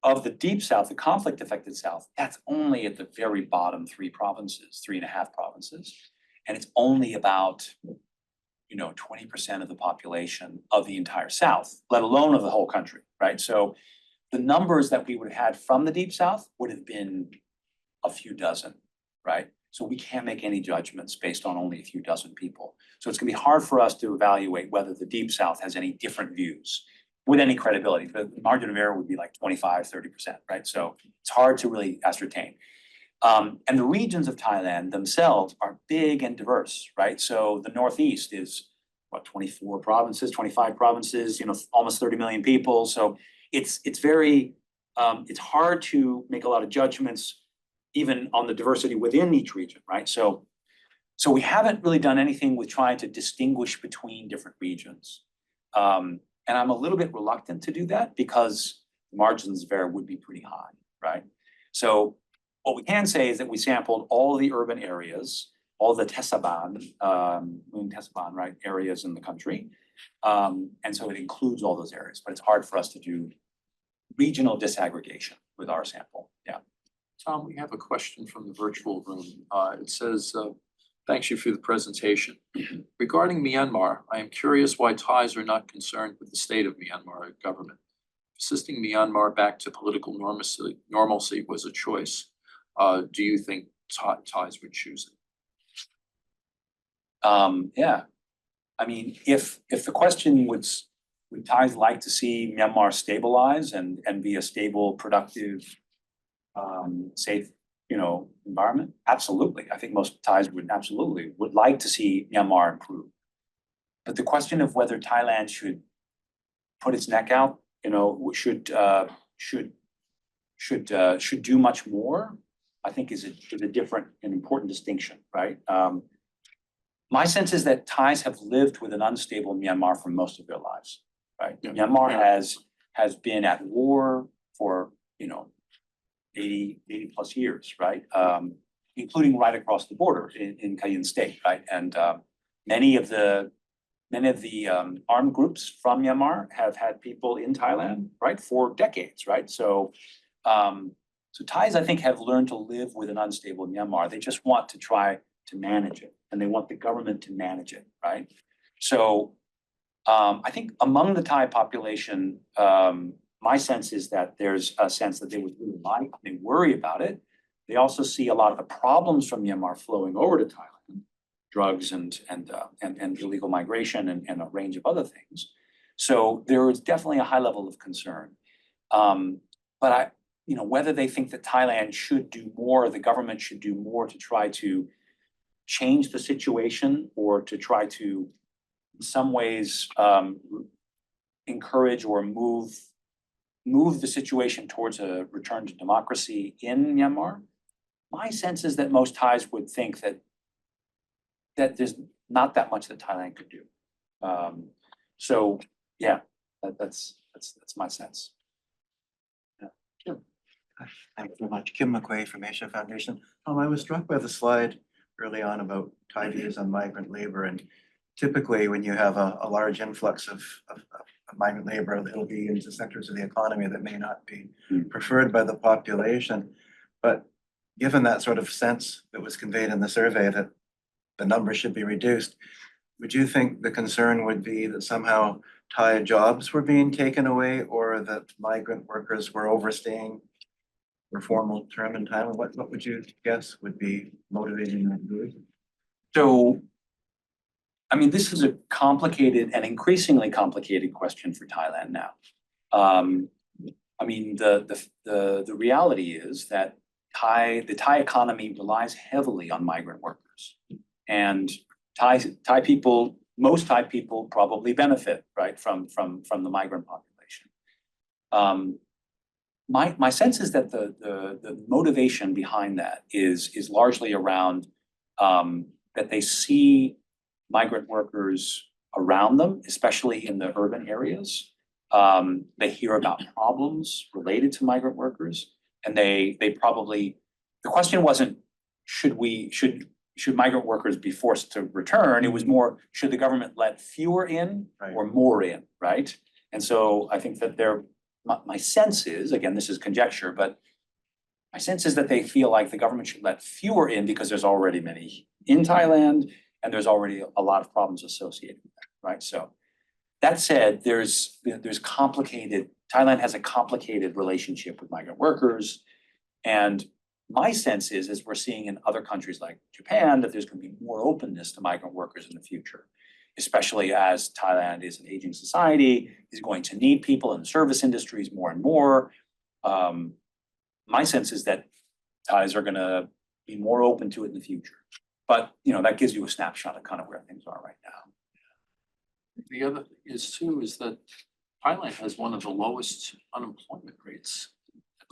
S2: Of the Deep South, the conflict-affected South, that's only at the very bottom 3.5 provinces. And it's only about, 20% of the population of the entire South, let alone of the whole country, right? So the numbers that we would have had from the Deep South would have been a few dozen, right? So we can't make any judgments based on only a few dozen people. So it's gonna be hard for us to evaluate whether the Deep South has any different views with any credibility. The margin of error would be like 25-30%, right? So it's hard to really ascertain. And the regions of Thailand themselves are big and diverse, right? So the Northeast is, 24 provinces, 25 provinces, almost 30 million people. So it's very it's hard to make a lot of judgments even on the diversity within each region, right? So we haven't really done anything with trying to distinguish between different regions. And I'm a little bit reluctant to do that because the margins there would be pretty high, right? So what we can say is that we sampled all the urban areas, all the Tesaban, right, areas in the country. And so it includes all those areas, but it's hard for us to do regional disaggregation with our sample, yeah.
S1: Tom, we have a question from the virtual room. It says, thanks you for the presentation. Regarding Myanmar, I am curious why Thais are not concerned with the state of Myanmar government. Assisting Myanmar back to political normalcy was a choice. Do you think Thais would choose it?
S2: Yeah, I mean, if the question would Thais like to see Myanmar stabilize and be a stable, productive, safe, environment? Absolutely. I think most Thais would like to see Myanmar improve. But the question of whether Thailand should put its neck out, should do much more, I think is a different and important distinction, right? My sense is that Thais have lived with an unstable Myanmar for most of their lives, right?
S1: Yeah.
S2: Myanmar has been at war for, 80 plus years, right? Including right across the border in Cayenne State, right? And many of the armed groups from Myanmar have had people in Thailand, right, for decades, right? So Thais, I think, have learned to live with an unstable Myanmar. They just want to try to manage it, and they want the government to manage it, right? So I think among the Thai population, my sense is that there's a sense that they would really like, they worry about it. They also see a lot of the problems from Myanmar flowing over to Thailand, drugs and illegal migration and a range of other things. So there is definitely a high level of concern. But whether they think that Thailand should do more, the government should do more to try to change the situation or to try to, in some ways, encourage or move the situation towards a return to democracy in Myanmar. My sense is that most Thais would think that there's not that much that Thailand could do. So yeah, that's my sense.
S7: Thank you very much. Kim McQuay from Asia Foundation. I was struck by the slide early on about Thai views on migrant labor, and typically when you have a large influx of migrant labor, it'll be into sectors of the economy that may not be preferred by the population. But given that sort of sense that was conveyed in the survey that the number should be reduced, would you think the concern would be that somehow Thai jobs were being taken away, or that migrant workers were overstaying their formal term in Thailand? What would you guess would be motivating that move?
S2: So, I mean, this is a complicated and increasingly complicated question for Thailand now. I mean, the reality is that the Thai economy relies heavily on migrant workers, and Thai people, most Thai people probably benefit, right, from the migrant population. My sense is that the motivation behind that is largely around that they see migrant workers around them, especially in the urban areas. They hear about problems related to migrant workers, and they probably, the question wasn't should migrant workers be forced to return? It was more, should the government let fewer in or more in, right? And so I think that my sense is, again, this is conjecture, but my sense is that they feel like the government should let fewer in because there's already many in Thailand, and there's already a lot of problems associated with that, right? So that said, Thailand has a complicated relationship with migrant workers. And my sense is, as we're seeing in other countries like Japan, that there's going to be more openness to migrant workers in the future, especially as Thailand is an aging society, is going to need people in the service industries more and more. My sense is that Thais are going to be more open to it in the future. But, that gives you a snapshot of kind of where things are right now.
S1: The other thing is that Thailand has one of the lowest unemployment rates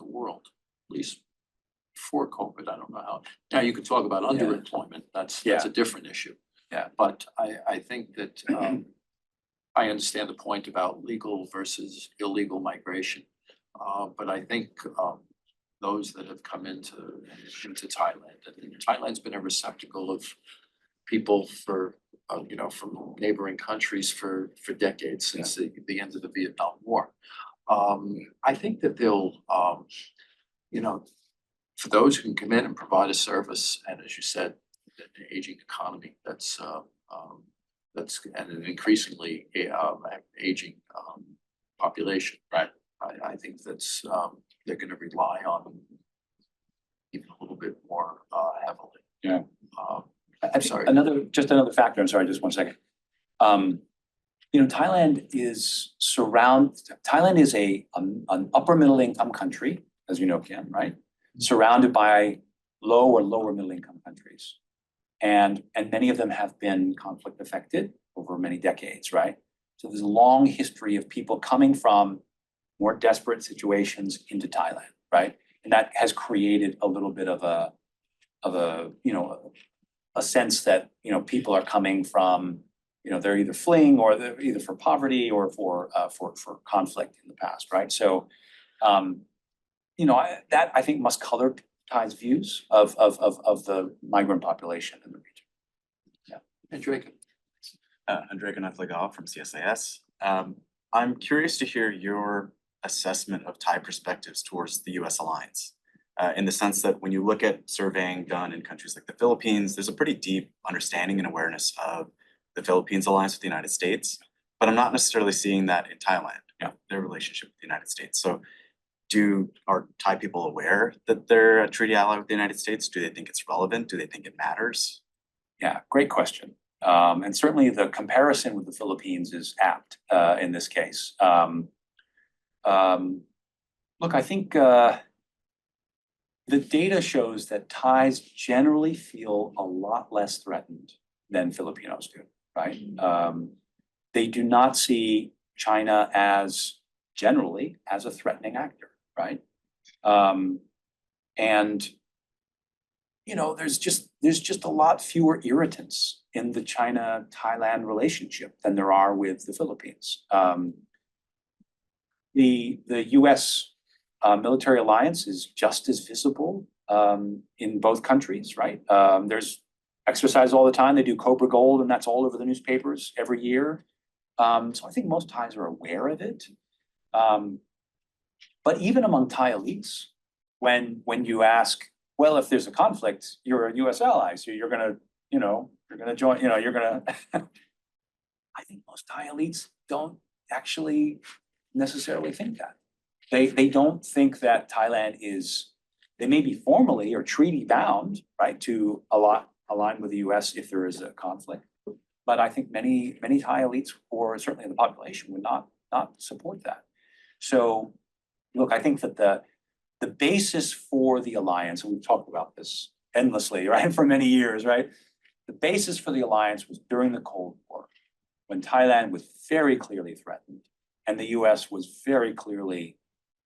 S1: the world, at least before COVID. I don't know how. Now you could talk about underemployment. That's a different issue.
S2: Yeah.
S1: But I think that I understand the point about legal versus illegal migration. But I think those that have come into Thailand, and Thailand's been a receptacle of people for from neighboring countries for decades since the end of the Vietnam War. I think that they'll for those who can come in and provide a service, and as you said, an aging economy that's and an increasingly aging population.
S2: Right.
S1: I think that's they're going to rely on even a little bit more heavily.
S2: Yeah. I think
S1: sorry.
S2: another factor, I'm sorry, just 1 second. Thailand is an upper middle income country, as you know, Ken, right? Surrounded by low or lower middle income countries. And many of them have been conflict affected over many decades, right? So there's a long history of people coming from more desperate situations into Thailand, right? And that has created a little bit of a sense that, people are coming from, they're either fleeing or they're either for poverty or for conflict in the past, right? So, that I think must color Thai's views of the migrant population in the region. Yeah.
S1: And Drake.
S10: Andrei Ganatlagal from CSIS. I'm curious to hear your assessment of Thai perspectives towards the US alliance. In the sense that when you look at surveying done in countries like the Philippines, there's a pretty deep understanding and awareness of the Philippines alliance with the United States, but I'm not necessarily seeing that in Thailand, their relationship with the United States. So are Thai people aware that they're a treaty ally with the United States? Do they think it's relevant? Do they think it matters?
S2: Yeah, great question. And certainly the comparison with the Philippines is apt in this case. Look, I think the data shows that Thais generally feel a lot less threatened than Filipinos do, right? They do not see China generally as a threatening actor, right? And there's just a lot fewer irritants in the China-Thailand relationship than there are with the Philippines. The US military alliance is just as visible in both countries, right? There's exercise all the time. They do Cobra Gold, and that's all over the newspapers every year. So I think most Thais are aware of it. But even among Thai elites, when you ask, well, if there's a conflict, you're a US ally, so you're gonna join, I think most Thai elites don't actually necessarily think that. They don't think that Thailand they may be formally or treaty bound, right, to align with the US if there is a conflict. But I think many Thai elites, or certainly the population, would not support that. So look, I think that the basis for the alliance, and we've talked about this endlessly, right, for many years, right? The basis for the alliance was during the Cold War, when Thailand was very clearly threatened, and the US was very clearly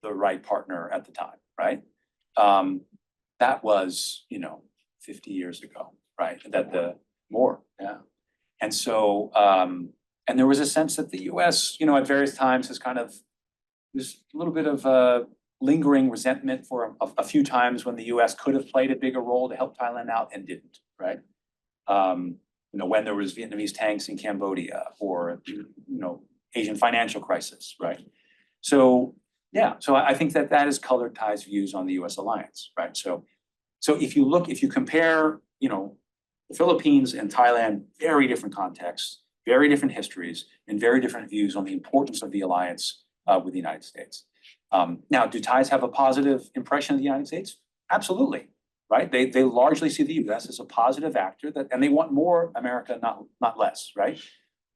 S2: the right partner at the time, right? That was, 50 years ago, right? More, yeah. And so, and there was a sense that the US, at various times has kind of, there's a little bit of lingering resentment for a few times when the US could have played a bigger role to help Thailand out and didn't, right? When there was Vietnamese tanks in Cambodia or, Asian financial crisis, right? So, yeah, so I think that has colored Thai's views on the US alliance, right? So if you compare, the Philippines and Thailand, very different contexts, very different histories, and very different views on the importance of the alliance with the United States. Now, do Thais have a positive impression of the United States? Absolutely, right? They largely see the US as a positive actor and they want more America, not less, right?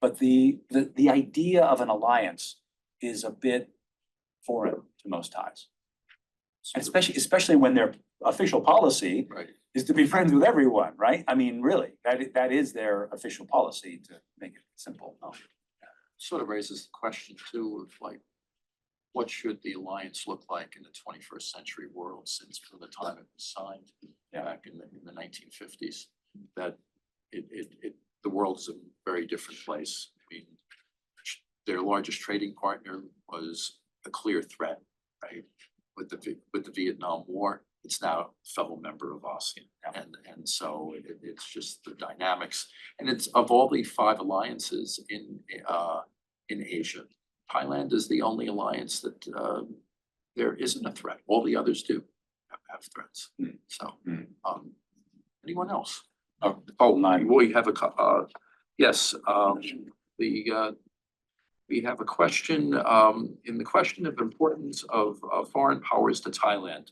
S2: But the idea of an alliance is a bit foreign to most Thais. And especially when their official policy is to be friends with everyone, right? I mean, really, that is their official policy, to make it simple.
S1: Sort of raises the question too of what should the alliance look like in the 21st century world, since from the time it was signed back in the 1950s, that the world is a very different place. I mean, their largest trading partner was a clear threat, right? With the Vietnam War, it's now a fellow member of ASEAN. And so it's just the dynamics. And it's of all the 5 alliances in Asia, Thailand is the only alliance that there isn't a threat. All the others do have threats. So, anyone else? We have yes, we have a question, in the question of importance of foreign powers to Thailand.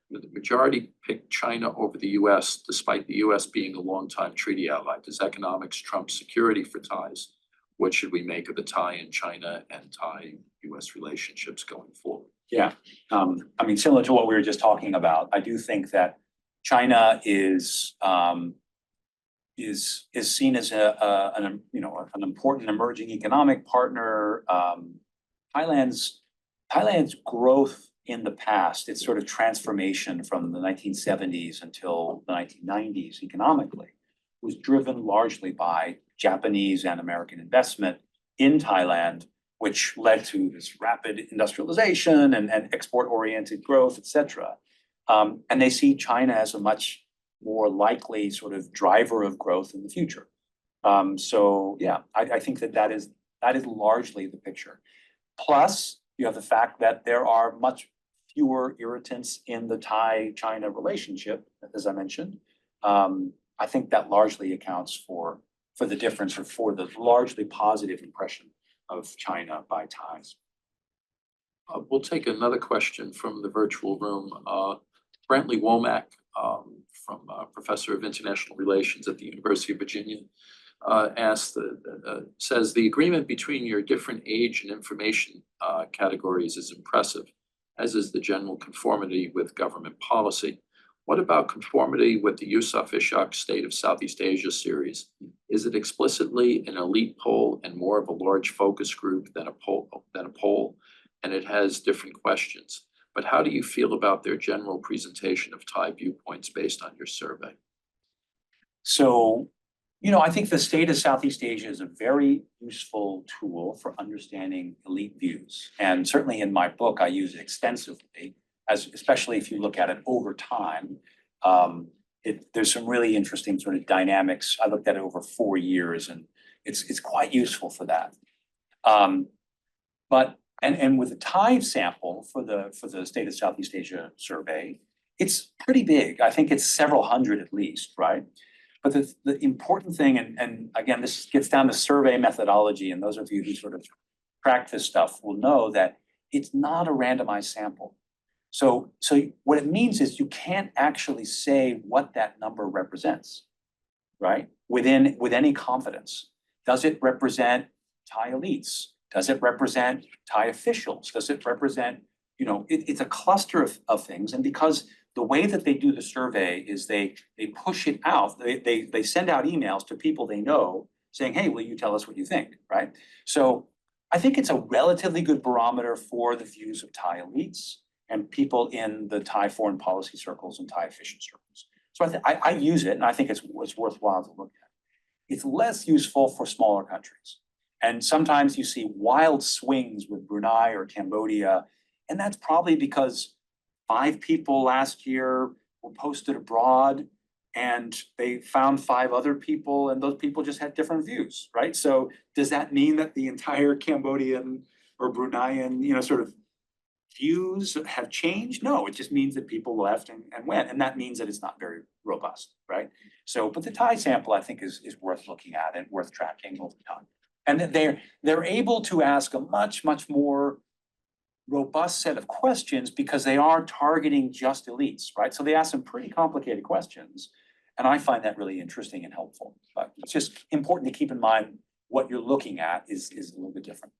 S1: The majority picked China over the US, despite the US being a longtime treaty ally. Does economics trump security for Thais? What should we make of the Thai and China and Thai-US relationships going forward?
S2: Yeah, I mean, similar to what we were just talking about, I do think that China is seen as an important emerging economic partner. Thailand's growth in the past, its sort of transformation from the 1970s until the 1990s economically, was driven largely by Japanese and American investment in Thailand, which led to this rapid industrialization and export-oriented growth, et cetera. And they see China as a much more likely sort of driver of growth in the future. So yeah, I think that is largely the picture. Plus, you have the fact that there are much fewer irritants in the Thai-China relationship, as I mentioned. I think that largely accounts for the difference, or for the largely positive impression of China by Thais.
S1: We'll take another question from the virtual room. Brantley Womack, Professor of International Relations at the University of Virginia, says the agreement between your different age and information categories is impressive, as is the general conformity with government policy. What about conformity with the Yusuf Ishak State of Southeast Asia series? Is it explicitly an elite poll and more of a large focus group than a poll, and it has different questions? But how do you feel about their general presentation of Thai viewpoints based on your survey?
S2: So, I think the State of Southeast Asia is a very useful tool for understanding elite views. And certainly in my book, I use it extensively, especially if you look at it over time. There's some really interesting sort of dynamics. I looked at it over 4 years, and it's quite useful for that. But with the Thai sample for the State of Southeast Asia survey, it's pretty big. I think it's several hundred at least, right? But the important thing, and again, this gets down to survey methodology, and those of you who sort of track this stuff will know that it's not a randomized sample. So what it means is you can't actually say what that number represents, right? With any confidence. Does it represent Thai elites? Does it represent Thai officials? Does it represent, it's a cluster of things. And because the way that they do the survey is they push it out, they send out emails to people they know saying, hey, will you tell us what you think, right? So I think it's a relatively good barometer for the views of Thai elites and people in the Thai foreign policy circles and Thai official circles. So I use it, and I think it's worthwhile to look at. It's less useful for smaller countries. And sometimes you see wild swings with Brunei or Cambodia, and that's probably because 5 people last year were posted abroad, and they found 5 other people, and those people just had different views, right? So does that mean that the entire Cambodian or Bruneian, sort of views have changed? No, it just means that people left and went, and that means that it's not very robust, right? So, but the Thai sample, I think, is worth looking at and worth tracking over time. And they're able to ask a much more robust set of questions because they are targeting just elites, right? So they ask some pretty complicated questions, and I find that really interesting and helpful. But it's just important to keep in mind what you're looking at is a little bit different.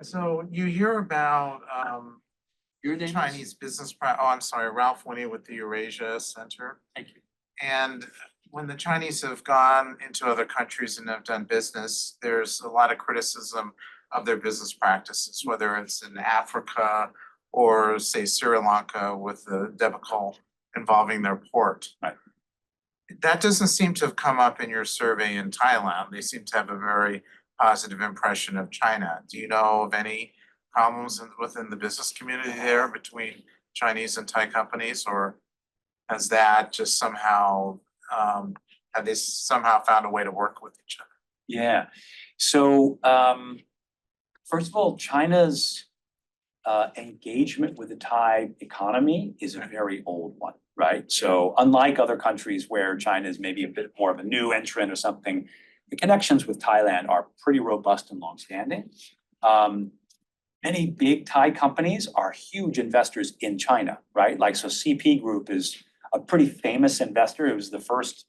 S5: So you hear about
S1: Your name is?
S5: Chinese business, I'm sorry, Ralph Winnie with the Eurasia Center.
S1: Thank you.
S5: And when the Chinese have gone into other countries and have done business, there's a lot of criticism of their business practices, whether it's in Africa or say Sri Lanka with the debacle involving their port.
S2: Right.
S5: That doesn't seem to have come up in your survey in Thailand. They seem to have a very positive impression of China. Do you know of any problems within the business community there between Chinese and Thai companies, or has that just somehow, have they somehow found a way to work with each other?
S2: Yeah, so first of all, China's engagement with the Thai economy is a very old one, right? So unlike other countries where China is maybe a bit more of a new entrant or something, the connections with Thailand are pretty robust and longstanding. Many big Thai companies are huge investors in China, right? Like, so CP Group is a pretty famous investor. It was the first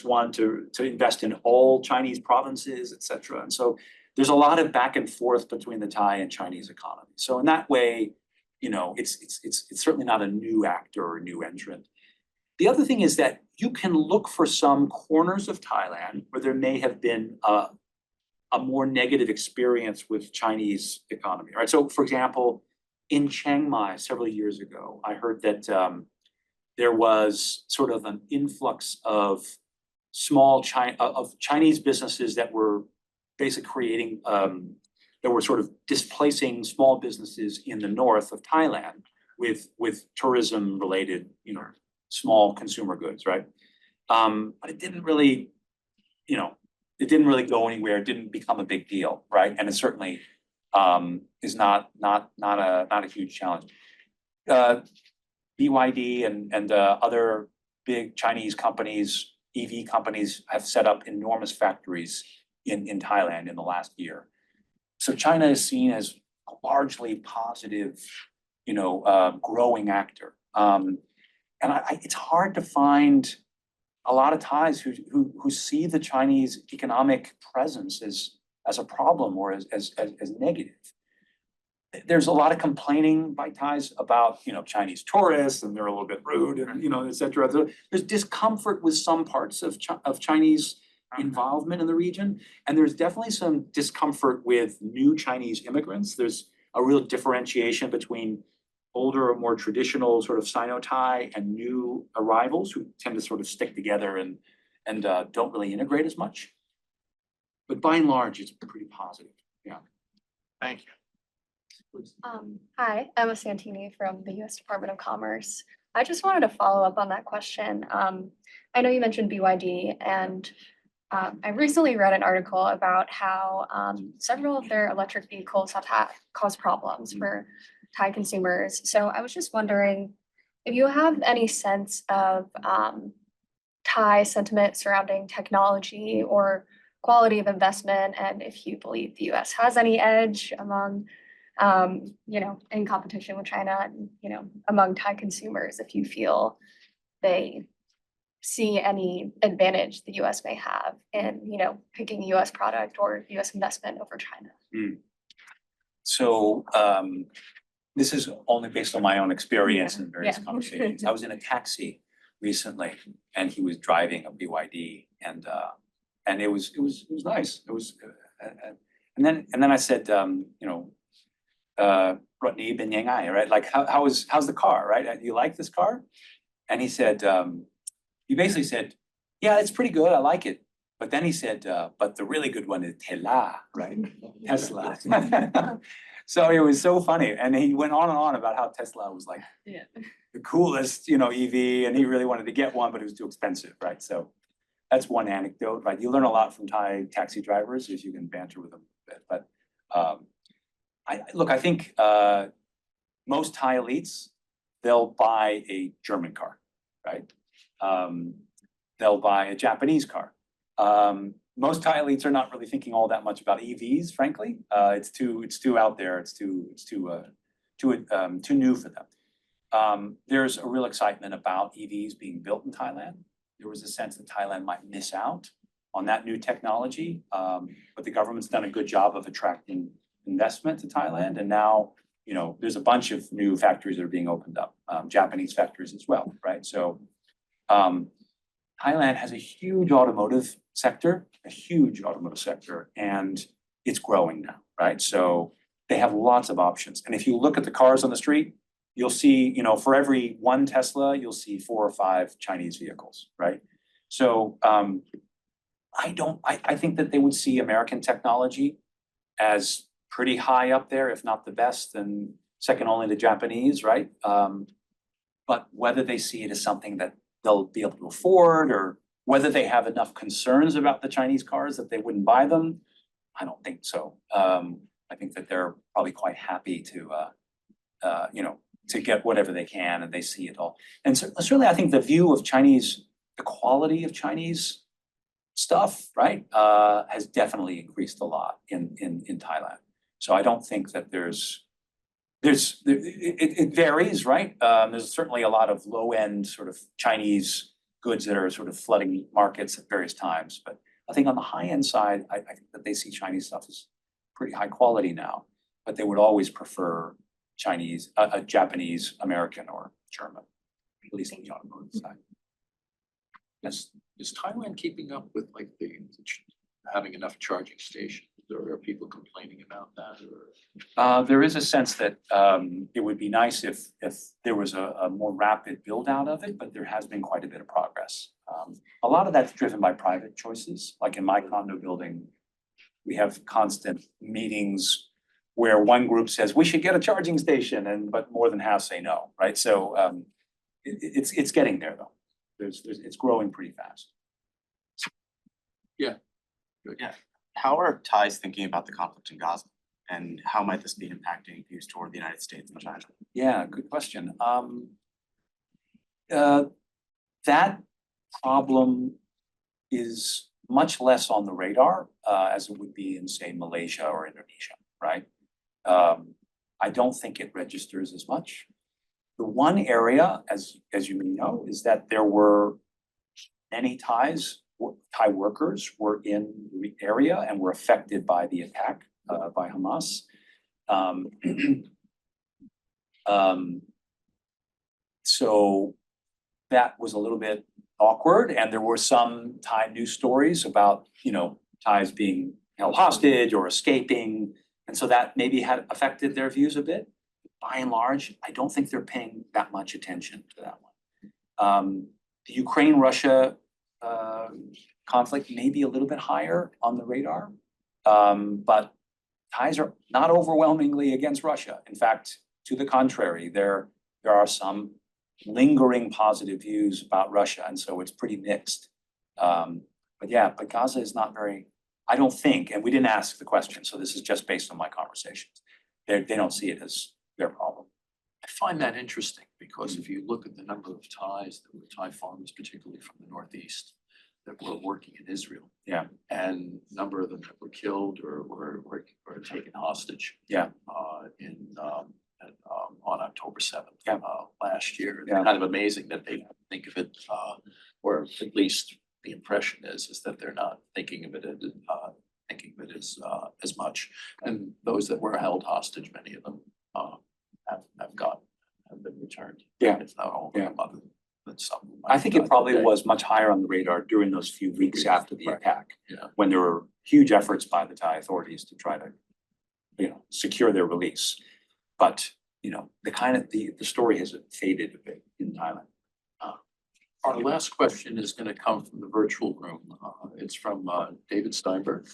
S2: one to invest in all Chinese provinces, et cetera. And so there's a lot of back and forth between the Thai and Chinese economy. So in that way, you know, it's certainly not a new actor or a new entrant. The other thing is that you can look for some corners of Thailand where there may have been a more negative experience with Chinese economy, right? So for example, in Chiang Mai several years ago, I heard that there was sort of an influx of Chinese businesses that were basically creating, that were sort of displacing small businesses in the north of Thailand with tourism related, you know, small consumer goods, right? But it didn't really, you know, it didn't really go anywhere. It didn't become a big deal, right? And it certainly is not a huge challenge. BYD and other big Chinese companies, EV companies, have set up enormous factories in Thailand in the last year. So China is seen as a largely positive, you know, growing actor. And it's hard to find a lot of Thais who see the Chinese economic presence as a problem or as negative. There's a lot of complaining by Thais about, you know, Chinese tourists, and they're a little bit rude, and, you know, et cetera. There's discomfort with some parts of Chinese involvement in the region, and there's definitely some discomfort with new Chinese immigrants. There's a real differentiation between older or more traditional sort of Sino-Thai and new arrivals who tend to sort of stick together and don't really integrate as much. But by and large, it's pretty positive. Yeah.
S5: Thank you.
S11: Hi, Emma Santini from the US Department of Commerce. I just wanted to follow up on that question. I know you mentioned BYD, and I recently read an article about how several of their electric vehicles have caused problems for Thai consumers. So I was just wondering if you have any sense of Thai sentiment surrounding technology or quality of investment, and if you believe the US has any edge among you know, in competition with China and, you know, among Thai consumers, if you feel they see any advantage the US may have in, you know, picking a US product or US investment over China.
S2: So this is only based on my own experience and various
S11: Yeah.
S2: conversations. I was in a taxi recently, and he was driving a BYD, and it was nice. It was, and then I said, you know, Rodney Ben Yangai, right? Like, how's the car, right? Do you like this car? And he said, he basically said, yeah, it's pretty good. I like it. But then he said, but the really good one is Tesla, right? Tesla. So it was so funny. And he went on and on about how Tesla was like the coolest, you know, EV, and he really wanted to get one, but it was too expensive, right? So that's one anecdote, right? You learn a lot from Thai taxi drivers if you can banter with them a bit. But I think most Thai elites, they'll buy a German car, right? They'll buy a Japanese car. Most Thai elites are not really thinking all that much about EVs, frankly. It's too out there. It's too new for them. There's a real excitement about EVs being built in Thailand. There was a sense that Thailand might miss out on that new technology, but the government's done a good job of attracting investment to Thailand, and now, you know, there's a bunch of new factories that are being opened up, Japanese factories as well, right? So Thailand has a huge automotive sector, and it's growing now, right? So they have lots of options. And if you look at the cars on the street, you'll see, you know, for every one Tesla, you'll see 4 or 5 Chinese vehicles, right? So I think that they would see American technology as pretty high up there, if not the best, and second only to Japanese, right? But whether they see it as something that they'll be able to afford, or whether they have enough concerns about the Chinese cars that they wouldn't buy them, I don't think so. I think that they're probably quite happy to, you know, to get whatever they can, and they see it all. And so certainly, I think the view of Chinese, the quality of Chinese stuff, right, has definitely increased a lot in Thailand. So I don't think that it varies, right? There's certainly a lot of low-end sort of Chinese goods that are sort of flooding markets at various times. But I think on the high-end side, I think that they see Chinese stuff as pretty high quality now, but they would always prefer Chinese, Japanese, American, or German, at least on the automotive side.
S1: Is Thailand keeping up with like having enough charging stations? Or are people complaining about that, or?
S2: There is a sense that it would be nice if there was a more rapid build out of it, but there has been quite a bit of progress. A lot of that's driven by private choices. Like in my condo building, we have constant meetings where one group says we should get a charging station, but more than half say no, right? So it's getting there though. It's growing pretty fast.
S1: Yeah. Good.
S10: Yeah. How are Thais thinking about the conflict in Gaza? And how might this be impacting views toward the United States and China?
S2: Yeah, good question. That problem is much less on the radar as it would be in, say, Malaysia or Indonesia, right? I don't think it registers as much. The one area, as you may know, is that there were many Thai workers were in the area and were affected by the attack by Hamas. So that was a little bit awkward, and there were some Thai news stories about, you know, Thais being held hostage or escaping, and so that maybe had affected their views a bit. By and large, I don't think they're paying that much attention to that one. The Ukraine-Russia conflict may be a little bit higher on the radar, but Thais are not overwhelmingly against Russia. In fact, to the contrary, there are some lingering positive views about Russia, and so it's pretty mixed. But Gaza is not very, I don't think, and we didn't ask the question, so this is just based on my conversations. They don't see it as their problem.
S1: I find that interesting because if you look at the number of Thais, that were Thai farmers, particularly from the Northeast, that were working in Israel.
S2: Yeah.
S1: And a number of them that were killed or taken hostage.
S2: Yeah.
S1: On October 7th.
S2: Yeah.
S1: Last year.
S2: Yeah.
S1: Kind of amazing that they think of it, or at least the impression is that they're not thinking of it as much. And those that were held hostage, many of them have been returned.
S2: Yeah.
S1: If not all of
S2: Yeah.
S1: them, other than some.
S2: I think it probably was much higher on the radar during those few weeks after the
S1: Right.
S2: attack,
S1: Yeah.
S2: when there were huge efforts by the Thai authorities to try to, you know, secure their release. But, you know, the story has faded a bit in Thailand.
S1: Our last question is going to come from the virtual room. It's from David Steinberg,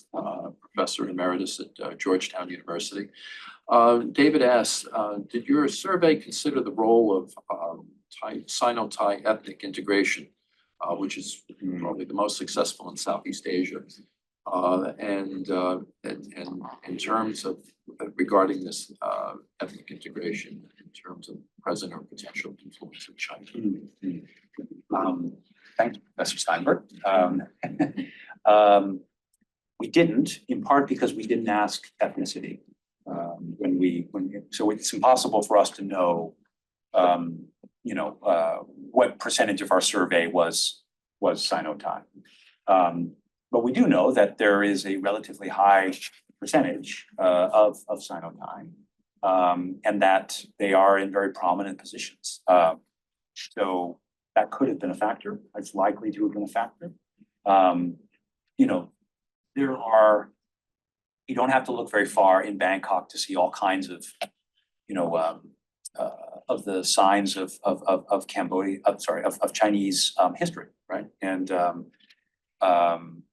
S1: Professor Emeritus at Georgetown University. David asks, did your survey consider the role of Sino-Thai ethnic integration, which is probably the most successful in Southeast Asia? And in terms of regarding this ethnic integration, in terms of present or potential influence of China.
S2: Thanks, Professor Steinberg. We didn't, in part because we didn't ask ethnicity. So it's impossible for us to know, what percentage of our survey was Sino-Thai. But we do know that there is a relatively high percentage of Sino-Thai, and that they are in very prominent positions. So that could have been a factor. It's likely to have been a factor. There are you don't have to look very far in Bangkok to see all kinds of, of the signs of Cambodia, of Chinese history, right? And and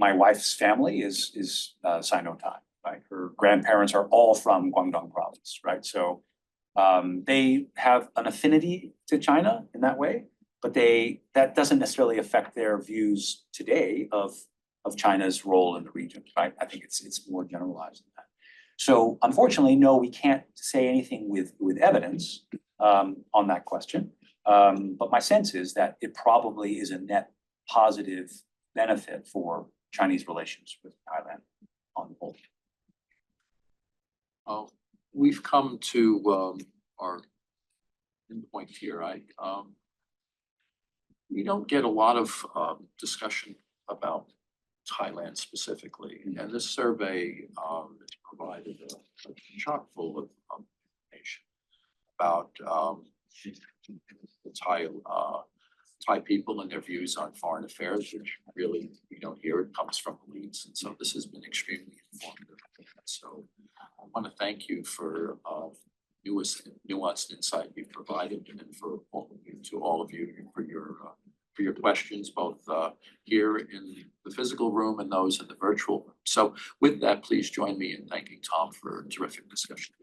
S2: my wife's family is Sino-Thai, right? Her grandparents are all from Guangdong province, right? So they have an affinity to China in that way, but that doesn't necessarily affect their views today of China's role in the region, right? I think it's more generalized than that. So unfortunately, no, we can't say anything with evidence on that question. But my sense is that it probably is a net positive benefit for Chinese relations with Thailand on the whole.
S1: We've come to our endpoint here. We don't get a lot of discussion about Thailand specifically, and this survey has provided a chock full of information about the Thai people and their views on foreign affairs, which really we don't hear. It comes from elites, and so this has been extremely informative. So I want to thank you for nuanced insight you've provided, and for all of you for your questions, both here in the physical room and those in the virtual room. So with that, please join me in thanking Tom for a terrific discussion.